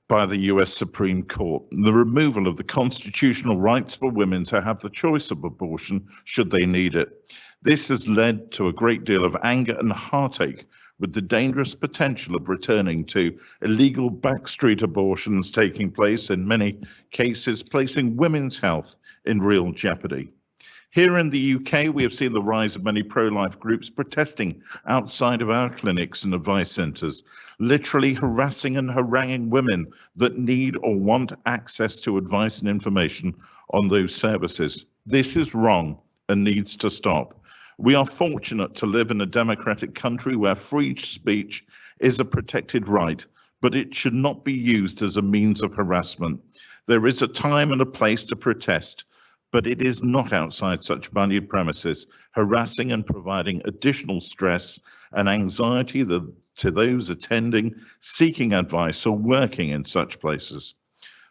S15: by the US Supreme Court, and the removal of the constitutional rights for women to have the choice of abortion should they need it. This has led to a great deal of anger and heartache, with the dangerous potential of returning to illegal backstreet abortions taking place, in many cases placing women's health in real jeopardy. Here in the UK, we have seen the rise of many pro-life groups protesting outside of our clinics and advice centres, literally harassing and haranguing women that need or want access to advice and information on those services. This is wrong and needs to stop. We are fortunate to live in a democratic country where free speech is a protected right, but it should not be used as a means of harassment. There is a time and a place to protest, but it is not outside such valued premises, harassing and providing additional stress and anxiety to those attending, seeking advice or working in such places.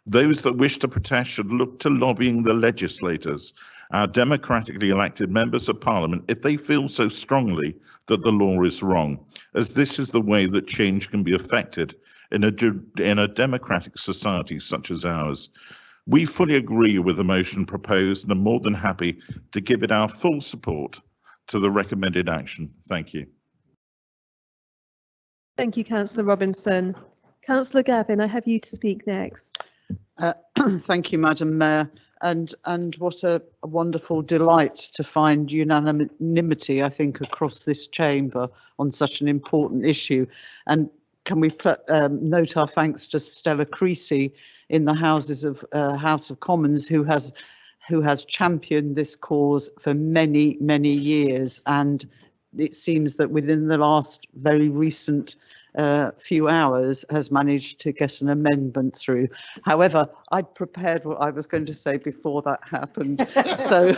S15: Those that wish to protest should look to lobbying the legislators, our democratically elected members of Parliament, if they feel so strongly that the law is wrong, as this is the way that change can be effected in a democratic society such as ours. We fully agree with the motion proposed and are more than happy to give it our full support to the recommended action. Thank you.
S1: Thank you, Councillor Robinson. Councillor Gavin, I have you to speak next.
S16: Thank you, Madam Mayor. And what a wonderful delight to find unanimity, I think, across this chamber on such an important issue. And can we note our thanks to Stella Creasy in the House of Commons, who has championed this cause for many years. And it seems that within the last very recent few hours has managed to get an amendment through. However, I'd prepared what I was going to say before that happened. So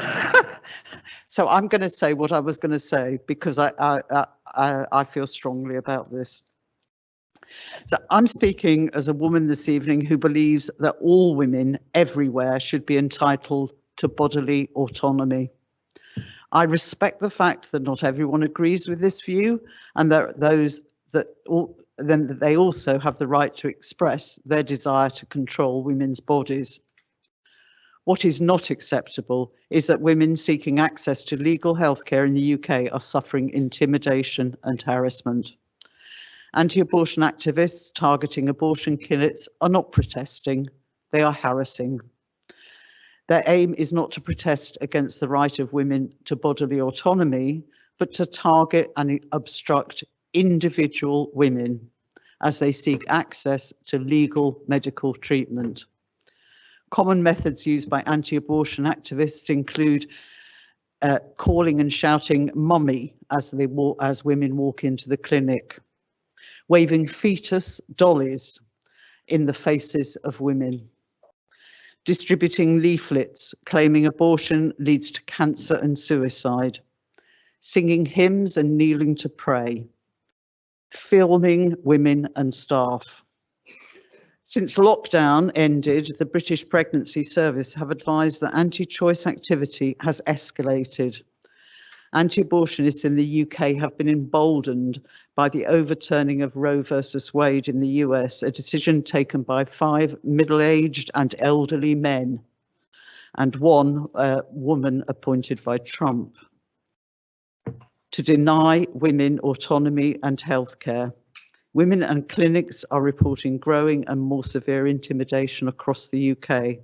S16: I'm going to say what I was going to say because I feel strongly about this. So I'm speaking as a woman this evening who believes that all women everywhere should be entitled to bodily autonomy. I respect the fact that not everyone agrees with this view and that they also have the right to express their desire to control women's bodies. What is not acceptable is that women seeking access to legal healthcare in the UK are suffering intimidation and harassment. Anti-abortion activists targeting abortion clinics are not protesting, they are harassing. Their aim is not to protest against the right of women to bodily autonomy, but to target and obstruct individual women as they seek access to legal medical treatment. Common methods used by anti-abortion activists include calling and shouting "mummy" as women walk into the clinic, waving fetus dollies in the faces of women, distributing leaflets claiming abortion leads to cancer and suicide, singing hymns and kneeling to pray, filming women and staff. Since lockdown ended, the British Pregnancy Service have advised that anti-choice activity has escalated. Anti-abortionists in the UK have been emboldened by the overturning of Roe versus Wade in the US, a decision taken by 5 middle-aged and elderly men and 1 woman appointed by Trump to deny women autonomy and healthcare. Women and clinics are reporting growing and more severe intimidation across the UK.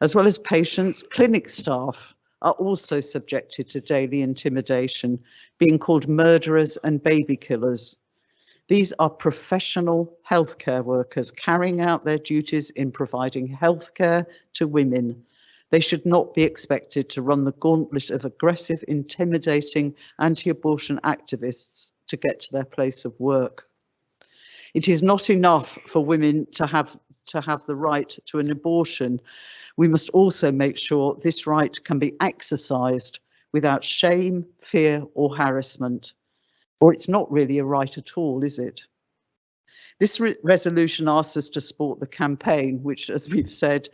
S16: As well as patients, clinic staff are also subjected to daily intimidation, being called murderers and baby killers. These are professional healthcare workers carrying out their duties in providing healthcare to women. They should not be expected to run the gauntlet of aggressive, intimidating anti-abortion activists to get to their place of work. It is not enough for women to have the right to an abortion. We must also make sure this right can be exercised without shame, fear, or harassment. Or it's not really a right at all, is it? This resolution asks us to support the campaign, which, as we've said,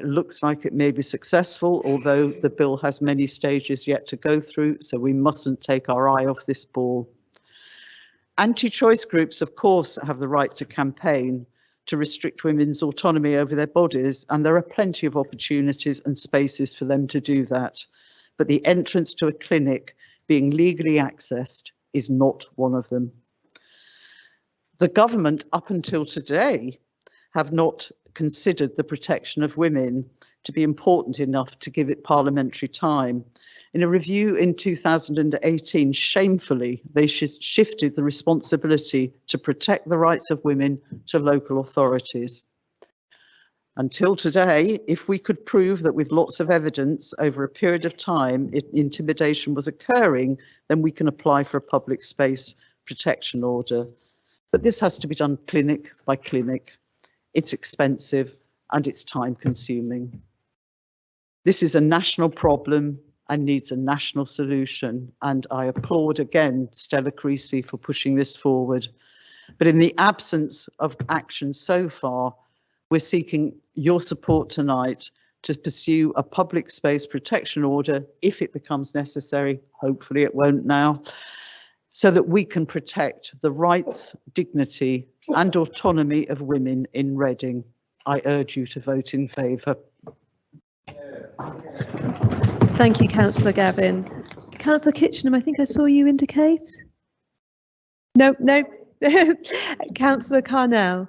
S16: looks like it may be successful, although the bill has many stages yet to go through, so we mustn't take our eye off this ball. Anti-choice groups, of course, have the right to campaign to restrict women's autonomy over their bodies, and there are plenty of opportunities and spaces for them to do that. But the entrance to a clinic being legally accessed is not one of them. The government, up until today, have not considered the protection of women to be important enough to give it parliamentary time. In a review in 2018, shamefully, they shifted the responsibility to protect the rights of women to local authorities. Until today, if we could prove that with lots of evidence over a period of time, intimidation was occurring, then we can apply for a public space protection order. But this has to be done clinic by clinic. It's expensive and it's time consuming. This is a national problem and needs a national solution. And I applaud again Stella Creasy for pushing this forward. But in the absence of action so far, we're seeking your support tonight to pursue a public space protection order if it becomes necessary. Hopefully it won't now, so that we can protect the rights, dignity and autonomy of women in Reading. I urge you to vote in favour.
S1: Thank you, Councillor Gavin. Councillor Kitchenham, I think I saw you indicate. No. Councillor Carnell.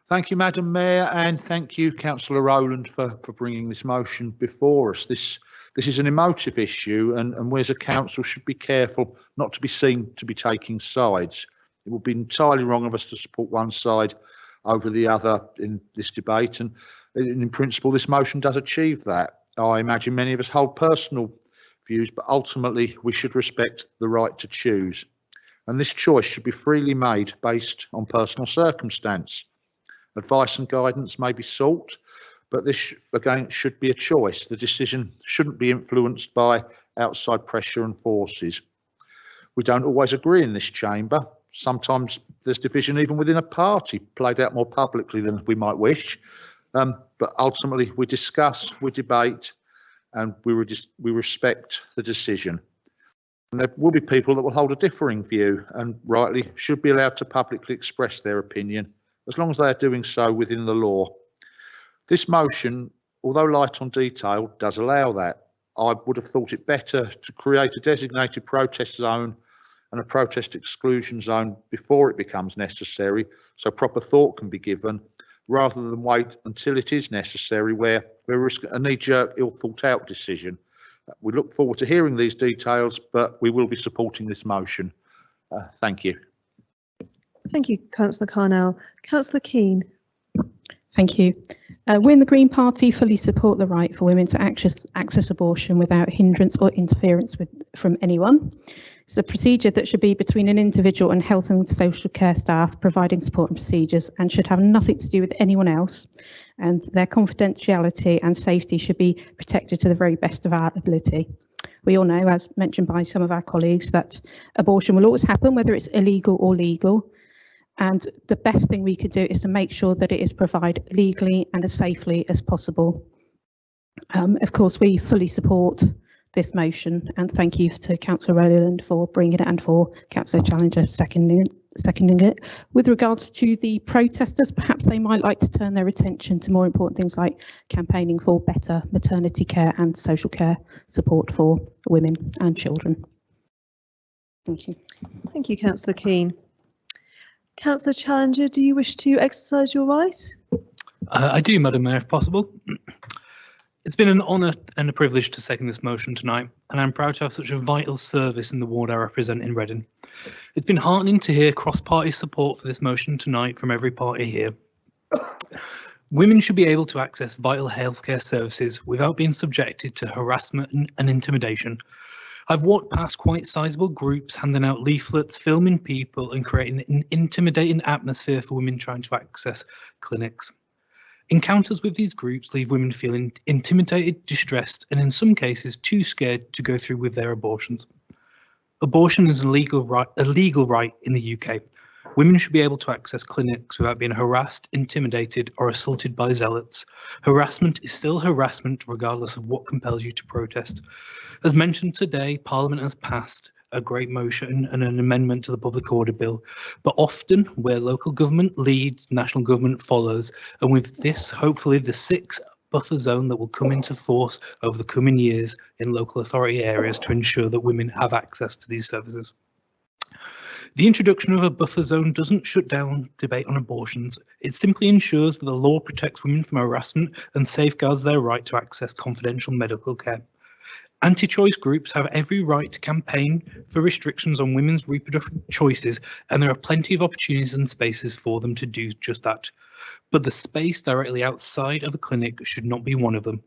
S17: Thank you, Madam Mayor, and thank you, Councillor Rowland, for bringing this motion before us. This is an emotive issue, and we as a council should be careful not to be seen to be taking sides. It would be entirely wrong of us to support one side over the other in this debate, and in principle, this motion does achieve that. I imagine many of us hold personal views, but ultimately we should respect the right to choose. and this choice should be freely made based on personal circumstance. Advice and guidance may be sought, but this again should be a choice. The decision shouldn't be influenced by outside pressure and forces. We don't always agree in this chamber. Sometimes there's division even within a party, played out more publicly than we might wish. But ultimately we discuss, we debate, and we respect the decision. And there will be people that will hold a differing view and rightly should be allowed to publicly express their opinion, as long as they are doing so within the law. This motion, although light on detail, does allow that. I would have thought it better to create a designated protest zone and a protest exclusion zone before it becomes necessary, so proper thought can be given, rather than wait until it is necessary, where we risk a knee-jerk, ill-thought-out decision. We look forward to hearing these details, but we will be supporting this motion. Thank you.
S1: Thank you, Councillor Carnell. Councillor Keane.
S18: Thank you. We in the Green Party fully support the right for women to access abortion without hindrance or interference from anyone. It's a procedure that should be between an individual and health and social care staff providing support and procedures, and should have nothing to do with anyone else, and their confidentiality and safety should be protected to the very best of our ability. We all know, as mentioned by some of our colleagues, that abortion will always happen, whether it's illegal or legal. And the best thing we could do is to make sure that it is provided legally and as safely as possible. Of course, we fully support this motion, and thank you to Councillor Rowland for bringing it and for Councillor Challenger seconding it. With regards to the protesters, perhaps they might like to turn their attention to more important things like campaigning for better maternity care and social care support for women and children. Thank you.
S1: Thank you, Councillor Keane. Councillor Challenger, do you wish to exercise your right?
S13: I do, Madam Mayor, if possible. It's been an honour and a privilege to second this motion tonight, and I'm proud to have such a vital service in the ward I represent in Reading. It's been heartening to hear cross-party support for this motion tonight from every party here. Women should be able to access vital healthcare services without being subjected to harassment and intimidation. I've walked past quite sizable groups handing out leaflets, filming people and creating an intimidating atmosphere for women trying to access clinics. Encounters with these groups leave women feeling intimidated, distressed, and in some cases too scared to go through with their abortions. Abortion is a legal right in the UK. Women should be able to access clinics without being harassed, intimidated, or assaulted by zealots. Harassment is still harassment regardless of what compels you to protest. As mentioned today, Parliament has passed a great motion and an amendment to the Public Order Bill, but often where local government leads, national government follows, and with this, hopefully the 6th buffer zone that will come into force over the coming years in local authority areas to ensure that women have access to these services. The introduction of a buffer zone doesn't shut down debate on abortions. It simply ensures that the law protects women from harassment and safeguards their right to access confidential medical care. Anti-choice groups have every right to campaign for restrictions on women's reproductive choices, and there are plenty of opportunities and spaces for them to do just that. But the space directly outside of a clinic should not be one of them.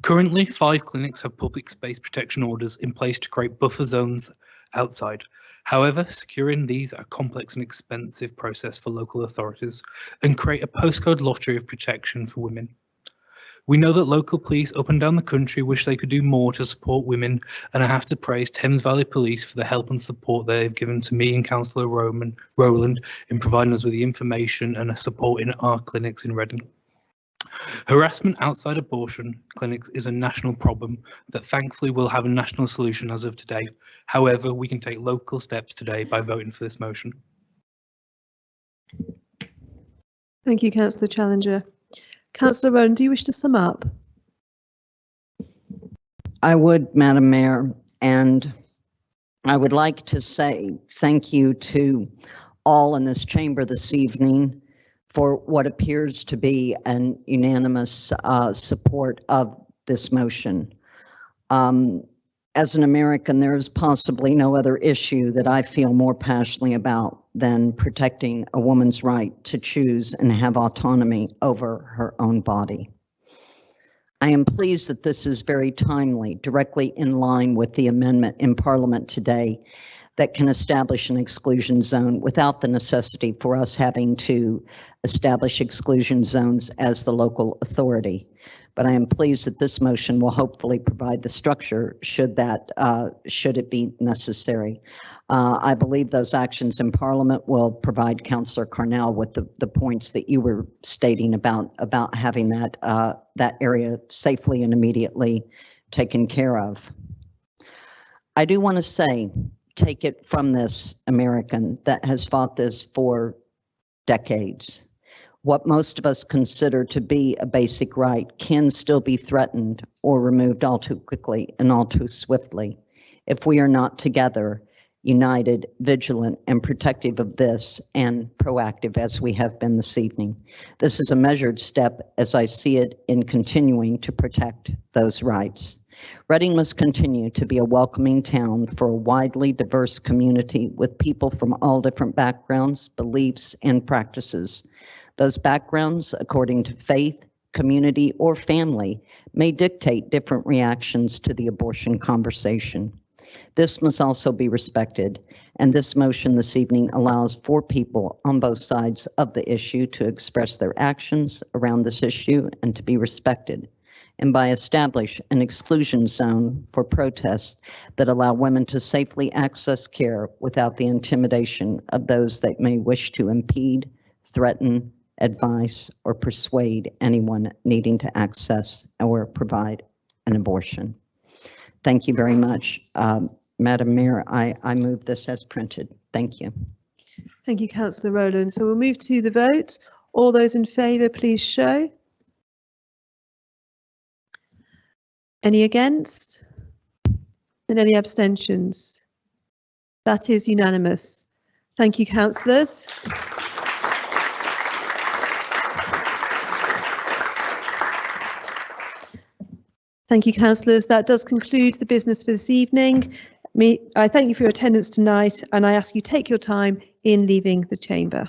S13: Currently, 5 clinics have public space protection orders in place to create buffer zones outside. However, securing these are a complex and expensive process for local authorities and create a postcode lottery of protection for women. We know that local police up and down the country wish they could do more to support women, and I have to praise Thames Valley Police for the help and support they've given to me and Councillor Rowland in providing us with the information and support in our clinics in Reading. Harassment outside abortion clinics is a national problem that thankfully will have a national solution as of today. However, we can take local steps today by voting for this motion.
S1: Thank you, Councillor Challenger. Councillor Rowland, do you wish to sum up?
S4: I would, Madam Mayor, and I would like to say thank you to all in this chamber this evening for what appears to be an unanimous support of this motion. As an American, there is possibly no other issue that I feel more passionately about than protecting a woman's right to choose and have autonomy over her own body. I am pleased that this is very timely, directly in line with the amendment in Parliament today that can establish an exclusion zone without the necessity for us having to establish exclusion zones as the local authority. But I am pleased that this motion will hopefully provide the structure should it be necessary. I believe those actions in Parliament will provide Councillor Carnell with the points that you were stating about having that area safely and immediately taken care of. I do want to say, take it from this American that has fought this for decades. What most of us consider to be a basic right can still be threatened or removed all too quickly and all too swiftly if we are not together, united, vigilant, and protective of this and proactive as we have been this evening. This is a measured step as I see it in continuing to protect those rights. Reading must continue to be a welcoming town for a widely diverse community with people from all different backgrounds, beliefs, and practices. Those backgrounds, according to faith, community, or family, may dictate different reactions to the abortion conversation. This must also be respected, and this motion this evening allows for people on both sides of the issue to express their actions around this issue and to be respected, and by establish an exclusion zone for protests that allow women to safely access care without the intimidation of those that may wish to impede, threaten, advise, or persuade anyone needing to access or provide an abortion. Thank you very much. Madam Mayor, I move this as printed. Thank you.
S1: Thank you, Councillor Rowland. So we'll move to the vote. All those in favour, please show. Any against? And any abstentions? That is unanimous. Thank you, councillors. Thank you, councillors. That does conclude the business for this evening. I thank you for your attendance tonight, and I ask you take your time in leaving the chamber.